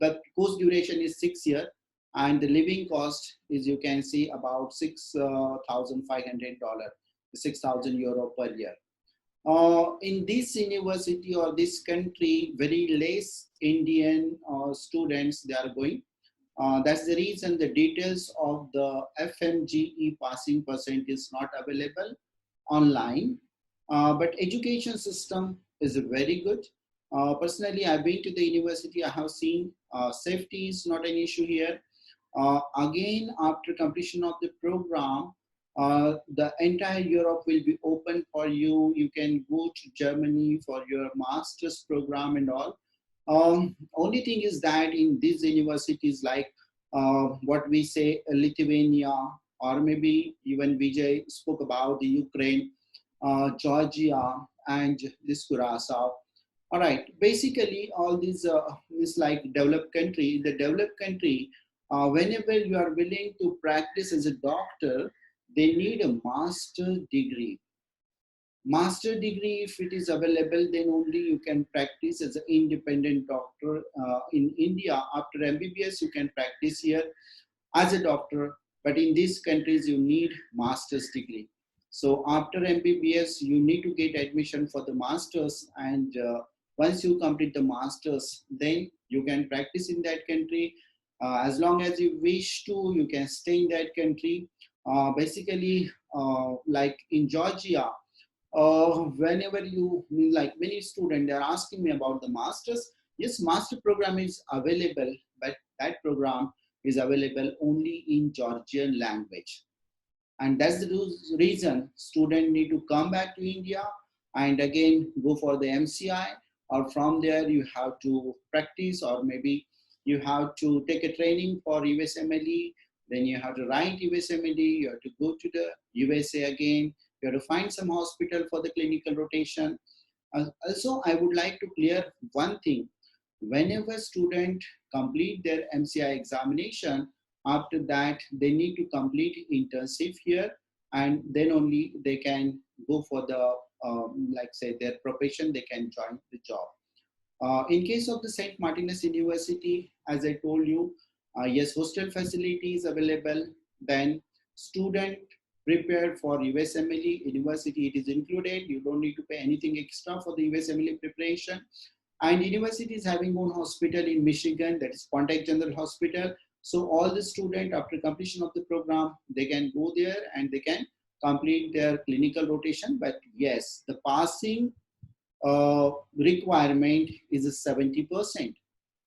the course duration is 6 years, and the living cost is, you can see, about $6,500, 6,000 euro per year. In this university or this country, very less Indian students they are going. That's the reason the details of the FMGE passing percent is not available online. But education system is very good. Personally, I've been to the university. I have seen safety is not an issue here. Again, after completion of the program, the entire Europe will be open for you. You can go to Germany for your master's program and all. Only thing is that in these universities like what we say Lithuania, or maybe even Vijay spoke about the Ukraine, Georgia, and this Curacao. All right, basically all these is like developed country. In the developed country, whenever you are willing to practice as a doctor, they need a master degree. Master degree, if it is available, then only you can practice as an independent doctor. In India, after MBBS, you can practice here as a doctor, but in these countries, you need master's degree. So after MBBS, you need to get admission for the master's, and once you complete the master's, then you can practice in that country. As long as you wish to, you can stay in that country. Basically, like in Georgia, whenever you, like many students, they're asking me about the masters. Yes, master program is available, but that program is available only in Georgian language. And that's the reason students need to come back to India and again go for the MCI, or from there you have to practice, or maybe you have to take a training for USMLE, then you have to write USMLE, you have to go to the USA again, you have to find some hospital for the clinical rotation. Also, I would like to clear one thing. Whenever student complete their MCI examination, after that they need to complete internship here, and then only they can go for the like say their profession, they can join the job. In case of the St. Martinus University, as I told you, yes, hostel facility is available. Then student prepared for USMLE university, it is included. You don't need to pay anything extra for the USMLE preparation. And university is having one hospital in Michigan, that is Pontiac General Hospital. So all the students after completion of the program, they can go there and they can complete their clinical rotation. But yes, the passing requirement is 70%.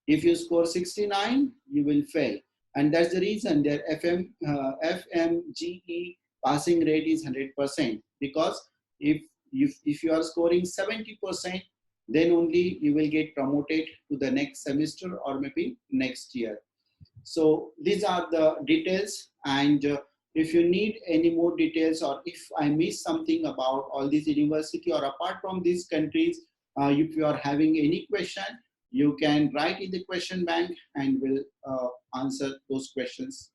If you score 69, you will fail. And that's the reason their FMGE passing rate is 100%. Because if you are scoring 70%, then only you will get promoted to the next semester or maybe next year. So these are the details, and if you need any more details, or if I miss something about all these university or apart from these countries, if you are having any question, you can write in the question bank and we'll answer those questions.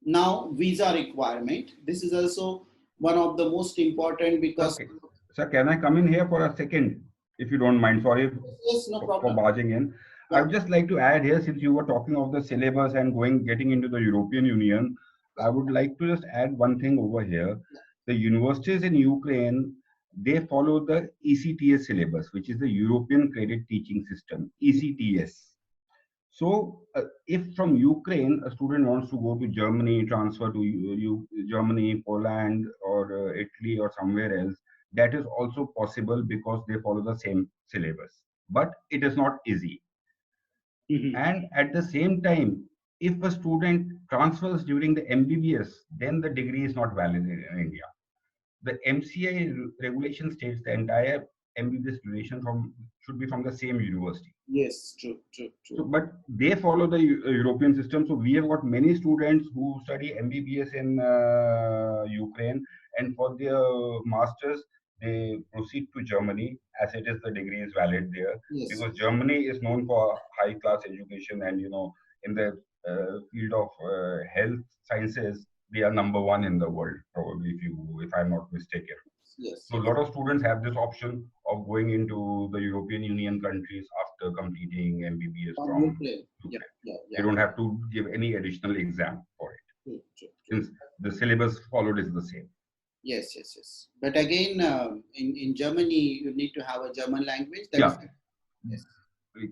Now, visa requirement. This is also one of the most important because... Okay. Sir, can I come in here for a second, if you don't mind? Sorry yes, no problem. for barging in. Yeah. I would just like to add here, since you were talking of the syllabus and getting into the European Union, I would like to just add one thing over here. The universities in Ukraine, they follow the ECTS syllabus, which is the European Credit Teaching System, ECTS. So, if from Ukraine a student wants to go to Germany, transfer to Germany, Poland, or Italy, or somewhere else, That is also possible because they follow the same syllabus, but it is not easy. Mhm. And at the same time, if a student transfers during the MBBS, then the degree is not valid in India. The MCA regulation states the entire MBBS duration should be from the same university. Yes, true, true, So, true. but they follow the European system. So we have got many students who study MBBS in Ukraine, and for their masters, they proceed to Germany as it is the degree is valid there, Yes, because Germany is known for high class education, and in the field of health sciences, they are number one in the world, probably, if I'm not mistaken. yes, So a yes. lot of students have this option of going into the European Union countries after completing MBBS From from Ukraine. Yeah, Ukraine. yeah, They yeah. don't have to give any additional exam for it, True, true, true. since the syllabus followed is the same. Yes, yes, yes. But again, in Germany, you need to have a German language. That is, Yeah, yes,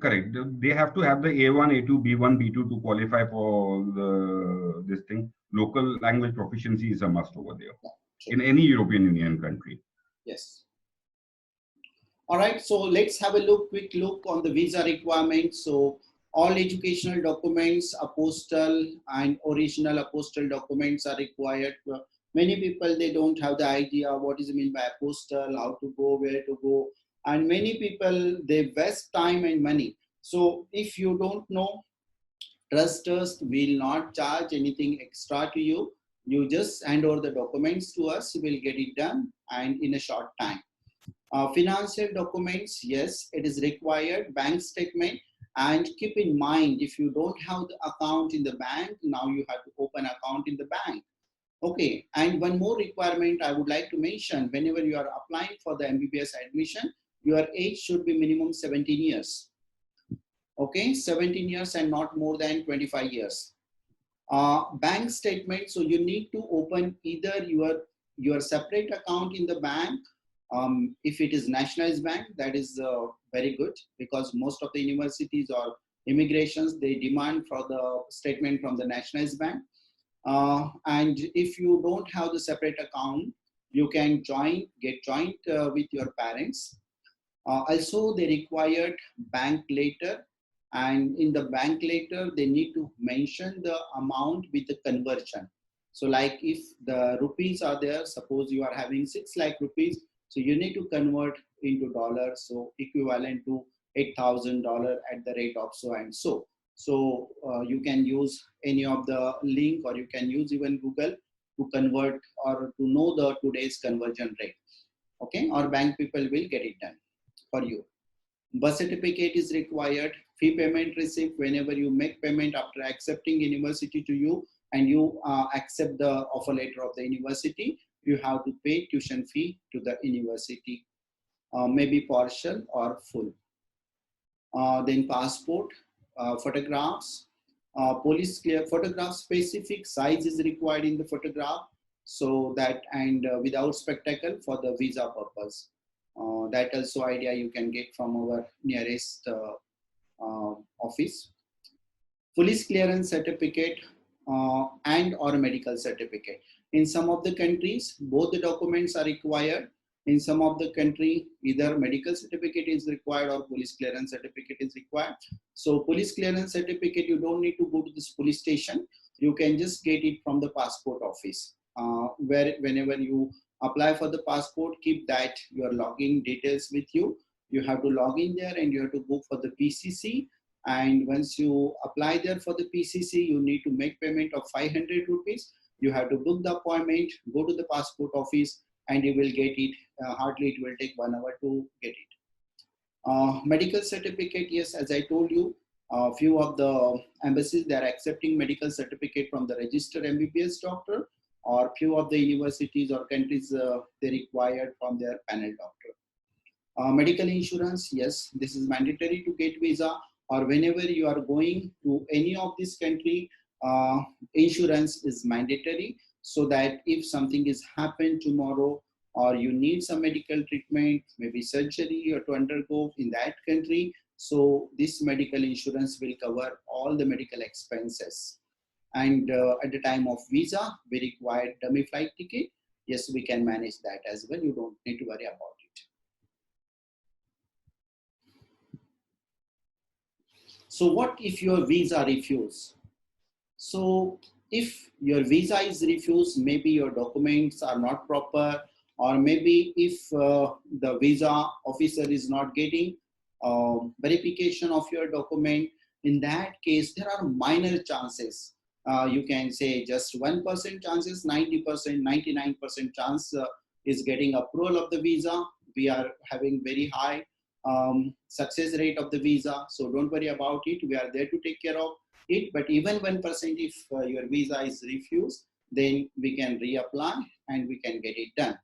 correct. They have to have the A1, A2, B1, B2 to qualify for this thing. Local language proficiency is a must over there yeah, true. in any European Union country. Yes. All right, so let's have a quick look on the visa requirements. So all educational documents, apostle and original apostle documents are required. Many people, they don't have the idea what is mean by apostle, how to go, where to go. And many people, they waste time and money. So if you don't know, trust us, we'll not charge anything extra to you. You just hand over the documents to us, we'll get it done and in a short time. Financial documents, yes, it is required, bank statement, and keep in mind, if you don't have the account in the bank, now you have to open account in the bank. Okay, and one more requirement I would like to mention, whenever you are applying for the MBBS admission, your age should be minimum 17 years. Okay, 17 years and not more than 25 years. Bank statement, so you need to open either your separate account in the bank. If it is nationalized bank, that is very good, because most of the universities or immigrations, they demand for the statement from the nationalized bank. And if you don't have the separate account, you can get joint with your parents. Also, they required bank letter, and in the bank letter, they need to mention the amount with the conversion. So like if the rupees are there, suppose you are having 6 lakh rupees, so you need to convert into dollars, so equivalent to $8,000 at the rate of so and so. So you can use any of the link, or you can use even Google to convert or to know the today's conversion rate. Okay, or bank people will get it done for you. Birth certificate is required. Fee payment receipt, whenever you make payment after accepting university to you, and you accept the offer letter of the university, you have to pay tuition fee to the university, maybe partial or full. Then passport, photographs, police clear photograph, specific size is required in the photograph, so that, and without spectacle for the visa purpose. That also idea you can get from our nearest office. Police clearance certificate and or medical certificate. In some of the countries, both the documents are required. In some of the country, either medical certificate is required or police clearance certificate is required. So police clearance certificate, you don't need to go to this police station. You can just get it from the passport office, where whenever you apply for the passport, keep that your login details with you. You have to log in there and you have to go for the PCC. And once you apply there for the PCC, you need to make payment of 500 rupees. You have to book the appointment, go to the passport office, and you will get it. Hardly it will take 1 hour to get it. Medical certificate, yes, as I told you, a few of the embassies, they are accepting medical certificate from the registered MBBS doctor, or few of the universities or countries, they required from their panel doctor. Medical insurance, yes, this is mandatory to get visa, or whenever you are going to any of this country, insurance is mandatory, so that if something is happened tomorrow, or you need some medical treatment, maybe surgery or to undergo in that country, so this medical insurance will cover all the medical expenses. And at the time of visa, we require dummy flight ticket. yes, we can manage that as well. You don't need to worry about it. So what if your visa refused? So if your visa is refused, maybe your documents are not proper, or maybe if the visa officer is not getting verification of your document, in that case, there are minor chances. You can say just 1% chances, 90%, 99% chance is getting approval of the visa. We are having very high success rate of the visa. So don't worry about it. We are there to take care of it. But even 1%, if your visa is refused, then we can reapply and we can get it done.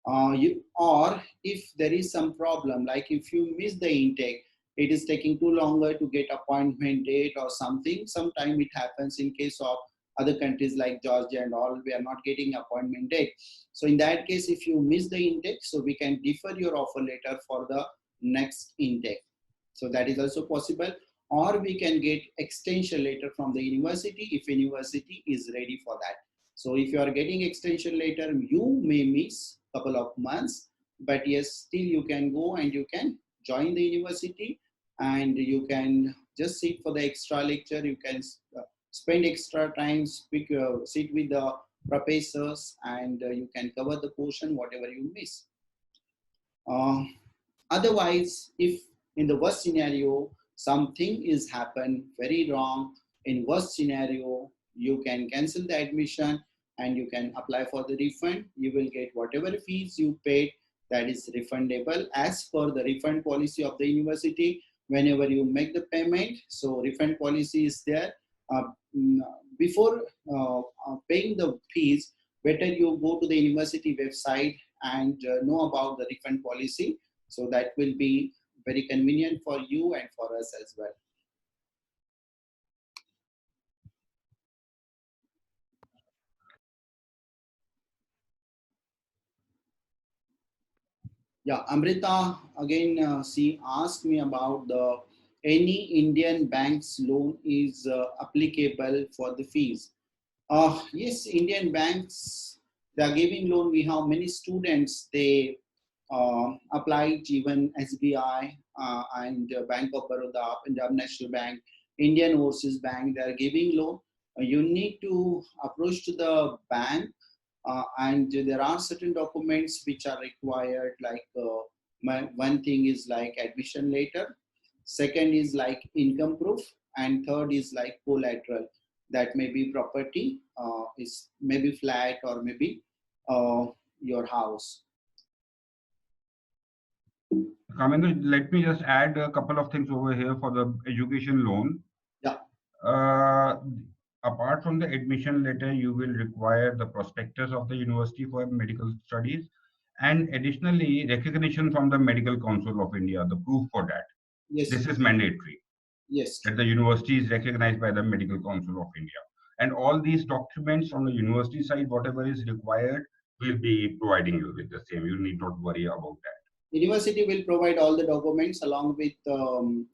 Or if there is some problem, like if you miss the intake, it is taking too longer to get appointment date or something. Sometime it happens in case of other countries like Georgia and all, we are not getting appointment date. So in that case, if you miss the intake, so we can defer your offer letter for the next intake. So that is also possible. Or we can get extension letter from the university if university is ready for that. So if you are getting extension letter, you may miss couple of months, but yes, still you can go and you can join the university and you can just sit for the extra lecture. You can spend extra time, sit with the professors, and you can cover the portion whatever you miss. Otherwise, if in the worst scenario, something is happened very wrong, in worst scenario, you can cancel the admission and you can apply for the refund. You will get whatever fees you paid, that is refundable as per the refund policy of the university. Whenever you make the payment, so refund policy is there. Before paying the fees, better you go to the university website and know about the refund policy. So that will be very convenient for you and for us as well. Yeah, Amrita, again, she asked me about any Indian bank's loan is applicable for the fees. Yes, Indian banks, they are giving loan. We have many students, they applied, even SBI and Bank of Baroda, Punjab National Bank, Indian Overseas Bank, they are giving loan. You need to approach to the bank and there are certain documents which are required, like one thing is like admission letter, second is like income proof, and third is like collateral. That may be property, is maybe flat or maybe your house. Kamendra, let me just add a couple of things over here for the education loan. Yeah. Apart from the admission letter, you will require the prospectus of the university for medical studies, and additionally, recognition from the Medical Council of India, the proof for that. Yes. This is mandatory. Yes. That the university is recognized by the Medical Council of India. And all these documents from the university side, whatever is required, will be providing you with the same. You need not worry about that. University will provide all the documents along with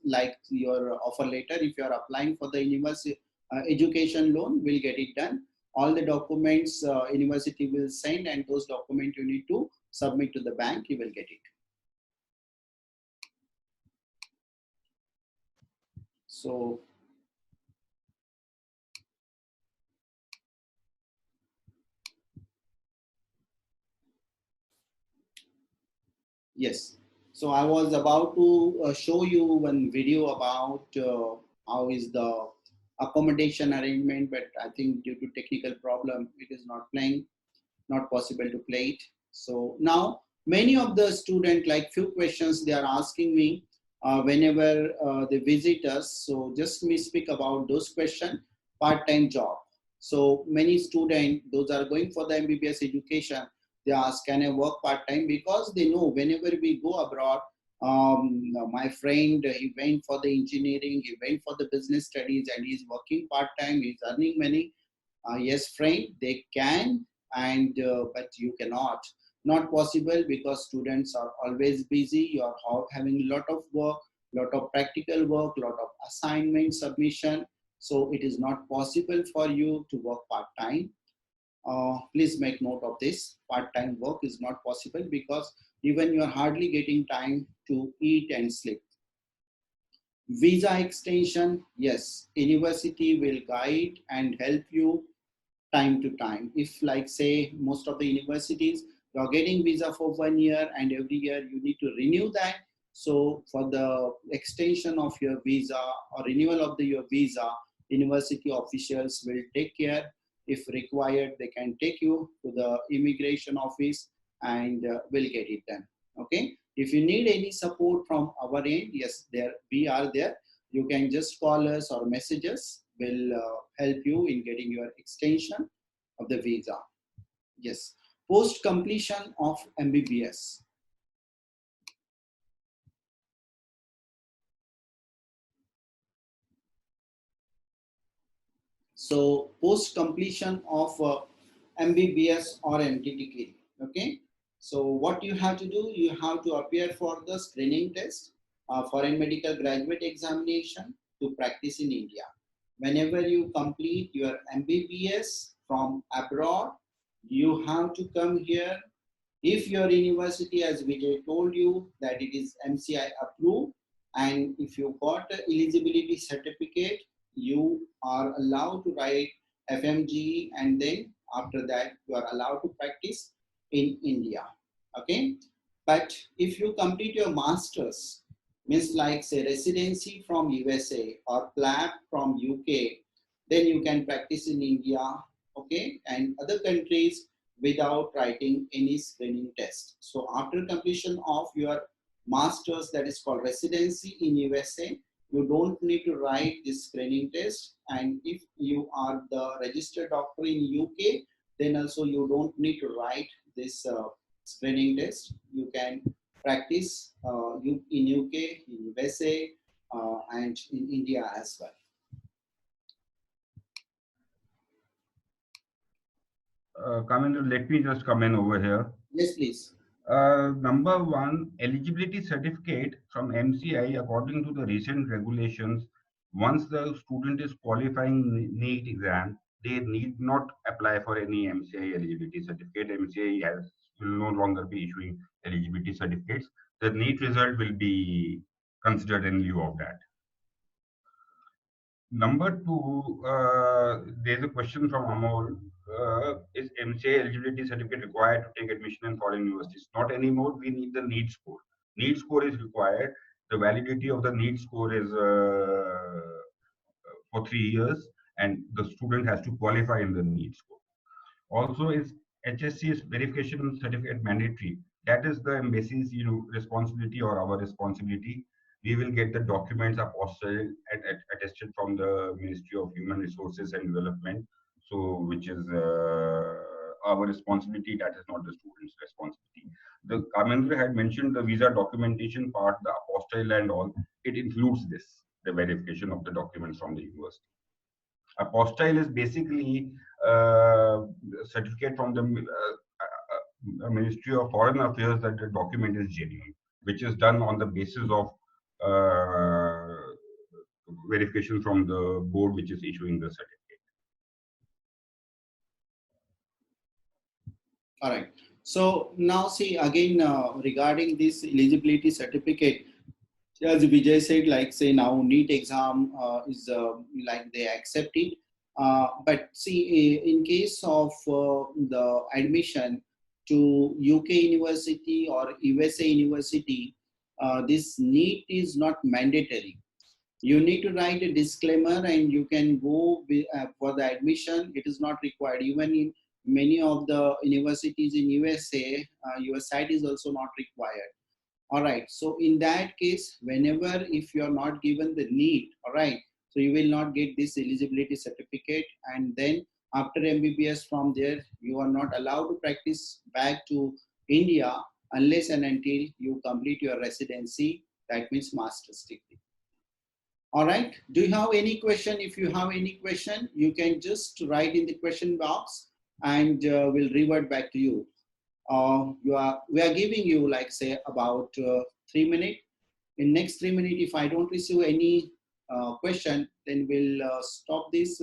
like your offer letter. If you are applying for the university education loan, we'll get it done. All the documents university will send, and those documents you need to submit to the bank, you will get it. So yes, so I was about to show you one video about how is the accommodation arrangement, but I think due to technical problem, it is not playing, not possible to play it. So now many of the students, like few questions they are asking me whenever they visit us. So just me speak about those questions. Part-time job. So many students, those are going for the MBBS education, they ask, can I work part-time? Because they know whenever we go abroad, my friend, he went for the engineering, he went for the business studies, and he's working part-time, he's earning money. Yes, friend, they can, and but you cannot. Not possible, because students are always busy. You are having a lot of work, lot of practical work, lot of assignment submission. So it is not possible for you to work part-time. please make note of this. Part-time work is not possible because even you are hardly getting time to eat and sleep. Visa extension, yes, university will guide and help you time to time. If like say most of the universities, you are getting visa for 1 year and every year you need to renew that. So for the extension of your visa or renewal of your visa, university officials will take care. If required, they can take you to the immigration office and will get it done. Okay. If you need any support from our end, yes, we are there. You can just call us or message us. We'll help you in getting your extension of the visa. Yes. Post completion of MBBS. So post completion of MBBS or MTTK. Okay. So what you have to do, you have to appear for the screening test, foreign medical graduate examination to practice in India. Whenever you complete your MBBS from abroad, you have to come here. If your university, as Vijay told you, that it is MCI approved, and if you got an eligibility certificate, you are allowed to write FMG, and then after that you are allowed to practice in India. Okay, but if you complete your masters, means like say residency from USA or PLAB from UK, then you can practice in India, okay, and other countries without writing any screening test. So after completion of your masters, that is called residency in USA, you don't need to write this screening test. And if you are the registered doctor in UK, then also you don't need to write this screening test. You can practice in UK, in USA, and in India as well. Kamendra, let me just come in over here. Yes, please. Number one, eligibility certificate from MCI, according to the recent regulations, once the student is qualifying NEET exam, they need not apply for any MCI eligibility certificate. MCI will no longer be issuing eligibility certificates. The NEET result will be considered in lieu of that. Number two, there's a question from Amol. Is MCA eligibility certificate required to take admission in foreign universities? Not anymore. We need the NEET score. NEET score is required. The validity of the NEET score is for 3 years, and the student has to qualify in the NEET score. Also, is HSC's verification certificate mandatory? That is the embassy's responsibility or our responsibility. We will get the documents apostilled and attested from the Ministry of Human Resources and Development, so which is our responsibility. That is not the student's responsibility. The Kamendra had mentioned the visa documentation part, the apostille and all. It includes this, the verification of the documents from the university. Apostille is basically certificate from the Ministry of Foreign Affairs that the document is genuine, which is done on the basis of verification from the board which is issuing the certificate. All right. So now see again regarding this eligibility certificate, as Vijay said, like say now NEET exam is like they accept it. But see, in case of the admission to UK university or USA university, this NEET is not mandatory. You need to write a disclaimer and you can go for the admission. It is not required. Even in many of the universities in USA, your site is also not required. All right. So in that case, whenever if you are not given the NEET, all right, so you will not get this eligibility certificate. And then after MBBS from there, you are not allowed to practice back to India unless and until you complete your residency. That means master's degree. All right. Do you have any question? If you have any question, you can just write in the question box and we'll revert back to you. We are giving you like say about 3 minutes. In next 3 minutes, if I don't receive any question, then we'll stop this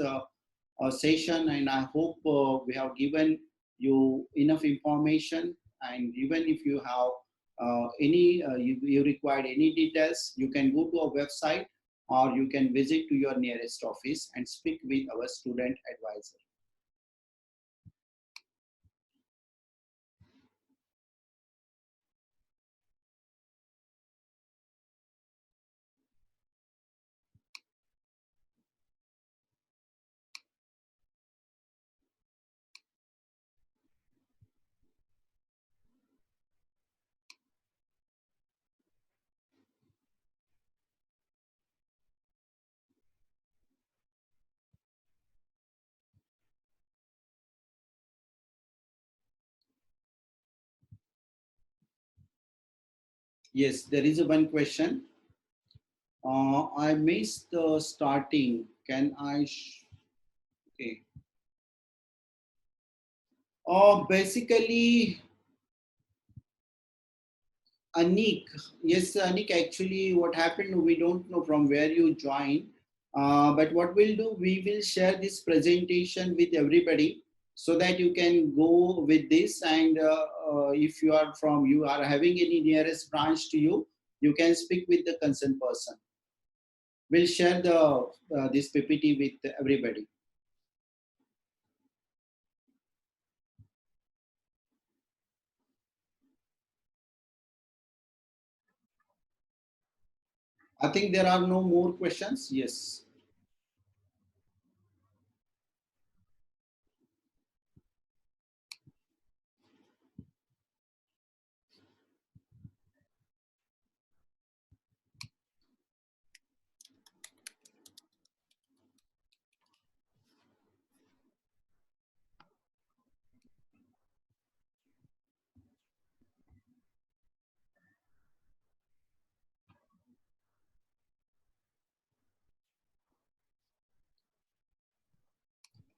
session, and I hope we have given you enough information. And even if you have you required any details, you can go to our website or you can visit to your nearest office and speak with our student advisor. Yes, there is one question. I missed the starting. Can I? Okay. Basically, Anik, yes, Anik, actually, what happened, we don't know from where you joined. But what we'll do, we will share this presentation with everybody so that you can go with this. And if you are having any nearest branch to you, you can speak with the concerned person. We'll share this PPT with everybody. I think there are no more questions. Yes.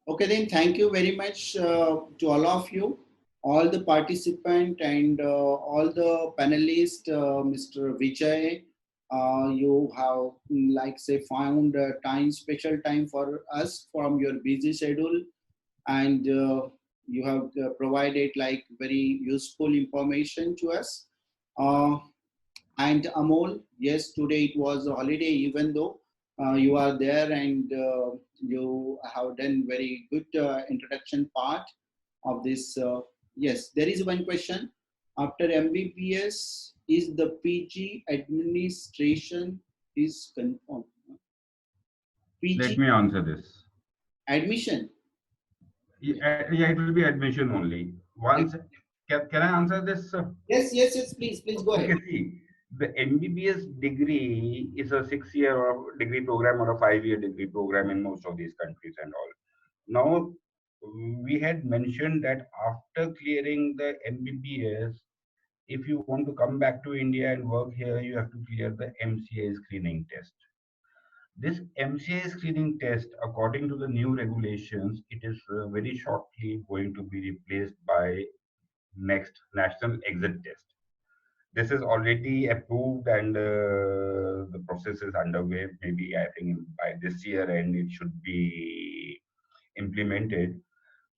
Okay, then thank you very much to all of you, all the participant and all the panelists, Mr. Vijay. You have like say found special time for us from your busy schedule, and you have provided like very useful information to us. Uh, and Amol, yes, today it was a holiday, even though you are there and you have done very good introduction part of this. Yes, there is one question. After MBBS, is the PG administration is confirmed? Let PG me answer this. admission. Yeah, it will be admission only. Once, can I answer this? Yes, yes, yes. Please, please go Okay, ahead. see, the MBBS degree is a 6 year degree program or a 5 year degree program in most of these countries and all. Now, we had mentioned that after clearing the MBBS, if you want to come back to India and work here, you have to clear the MCA screening test. This MCA screening test, according to the new regulations, it is very shortly going to be replaced by next national exit test. This is already approved and the process is underway. Maybe I think by this year and it should be implemented.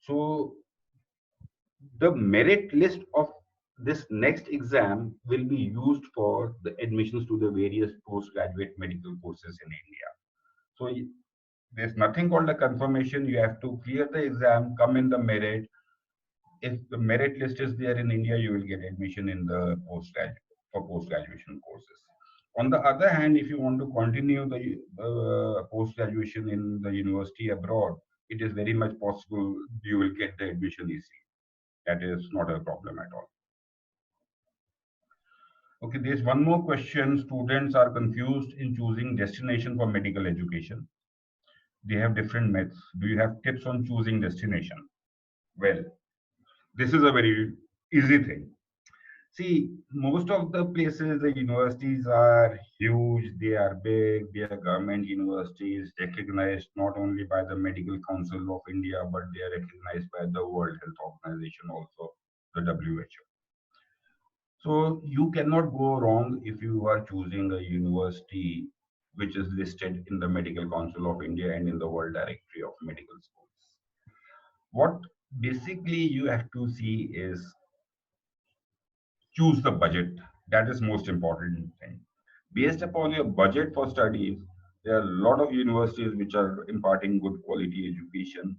So the merit list of this next exam will be used for the admissions to the various postgraduate medical courses in India. So there's nothing called a confirmation. You have to clear the exam, come in the merit. If the merit list is there in India, you will get admission in the post graduation courses. On the other hand, if you want to continue the post graduation in the university abroad, it is very much possible you will get the admission easily. That is not a problem at all. Okay, there's one more question. Students are confused in choosing destination for medical education. They have different methods. Do you have tips on choosing destination? Well, this is a very easy thing. See, most of the places, the universities are huge, they are big, they are government universities, recognized not only by the Medical Council of India, but they are recognized by the World Health Organization also, the WHO. So you cannot go wrong if you are choosing a university which is listed in the Medical Council of India and in the World Directory of Medical Schools. What basically you have to see is choose the budget. That is most important thing. Based upon your budget for studies, there are a lot of universities which are imparting good quality education,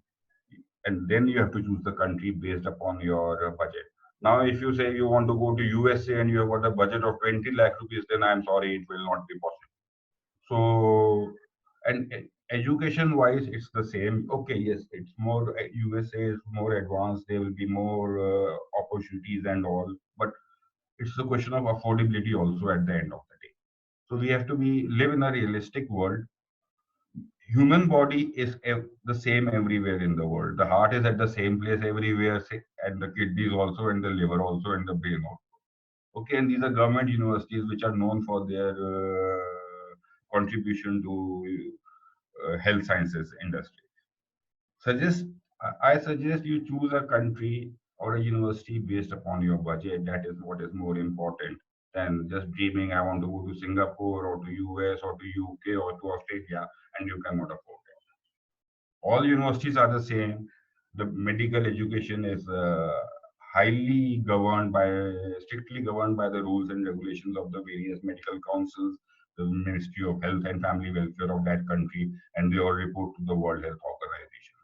and then you have to choose the country based upon your budget. Now, if you say you want to go to USA and you have got a budget of 20 lakh rupees, then I'm sorry, it will not be possible. So, and education wise, it's the same. Okay, yes, it's more, USA is more advanced, there will be more opportunities and all, but it's a question of affordability also at the end of the day. So we have to be live in a realistic world. Human body is the same everywhere in the world. The heart is at the same place everywhere, and the kidneys also, and the liver also, and the brain also. Okay, and these are government universities which are known for their contribution to health sciences industry. Suggest I suggest you choose a country or a university based upon your budget. That is what is more important than just dreaming. I want to go to Singapore or to US or to UK or to Australia, and you cannot afford it. All universities are the same. The medical education is highly governed by, strictly governed by the rules and regulations of the various medical councils, the Ministry of Health and Family Welfare of that country, and they all report to the World Health Organization.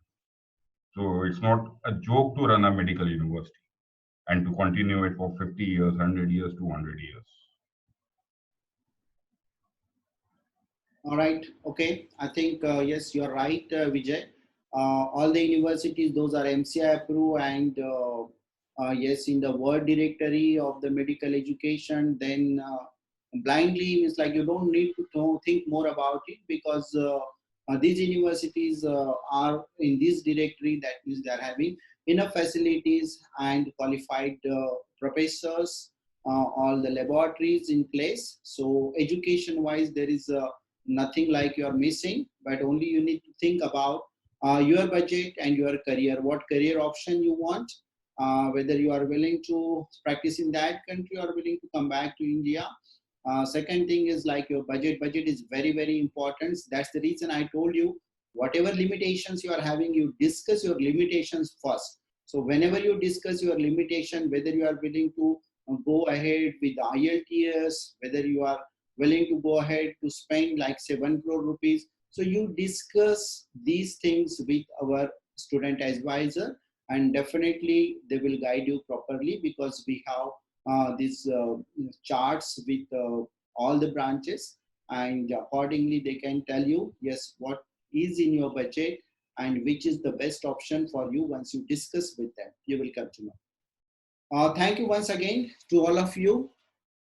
So it's not a joke to run a medical university and to continue it for 50 years, 100 years, 200 years. All right. Okay. I think, yes, you're right, Vijay. All the universities, those are MCI approved, and yes, in the word directory of the medical education, then blindly it's like you don't need to think more about it, because these universities are in this directory. That means they're having enough facilities and qualified professors, all the laboratories in place. So education wise, there is nothing like you're missing, but only you need to think about your budget and your career, what career option you want, whether you are willing to practice in that country or willing to come back to India. Second thing is like your budget is very, very important. That's the reason I told you, whatever limitations you are having, you discuss your limitations first. So whenever you discuss your limitation, whether you are willing to go ahead with IELTS, whether you are willing to go ahead to spend like 7 crore rupees. So you discuss these things with our student advisor, and definitely they will guide you properly, because we have these charts with all the branches, and accordingly they can tell you, yes, what is in your budget and which is the best option for you. Once you discuss with them, you will come to know. Thank you once again to all of you.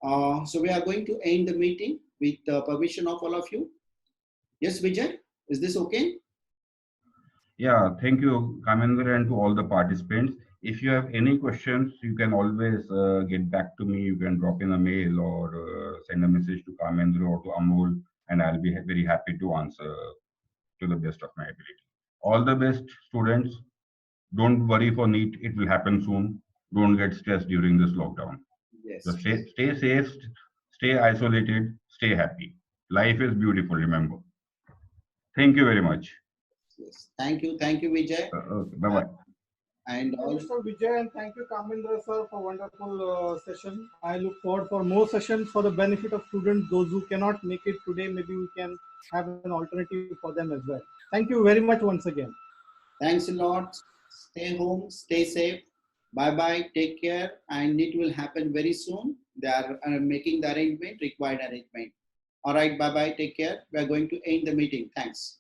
So we are going to end the meeting with the permission of all of you. Yes, Vijay, is this okay? Yeah, thank you, Kamendra, and to all the participants. If you have any questions, you can always get back to me. You can drop in a mail or send a message to Kamendra or to Amol, and I'll be very happy to answer to the best of my ability. All the best, students. Don't worry for NEET. It will happen soon. Don't get stressed during this lockdown. Yes. Just stay safe, stay isolated, stay happy. Life is beautiful, remember. Thank you very much. Yes. Thank you, Vijay. Okay, bye-bye. And Thank you, Mr. Vijay, and thank you, Kamendra sir, for wonderful session. I look forward for more sessions for the benefit of students. Those who cannot make it today, maybe we can have an alternative for them as well. Thank you very much once again. thanks a lot. Stay home, stay safe. Bye bye. Take care. And it will happen very soon. They are making the arrangement, required arrangement. All right. Bye bye. Take care. We are going to end the meeting. Thanks.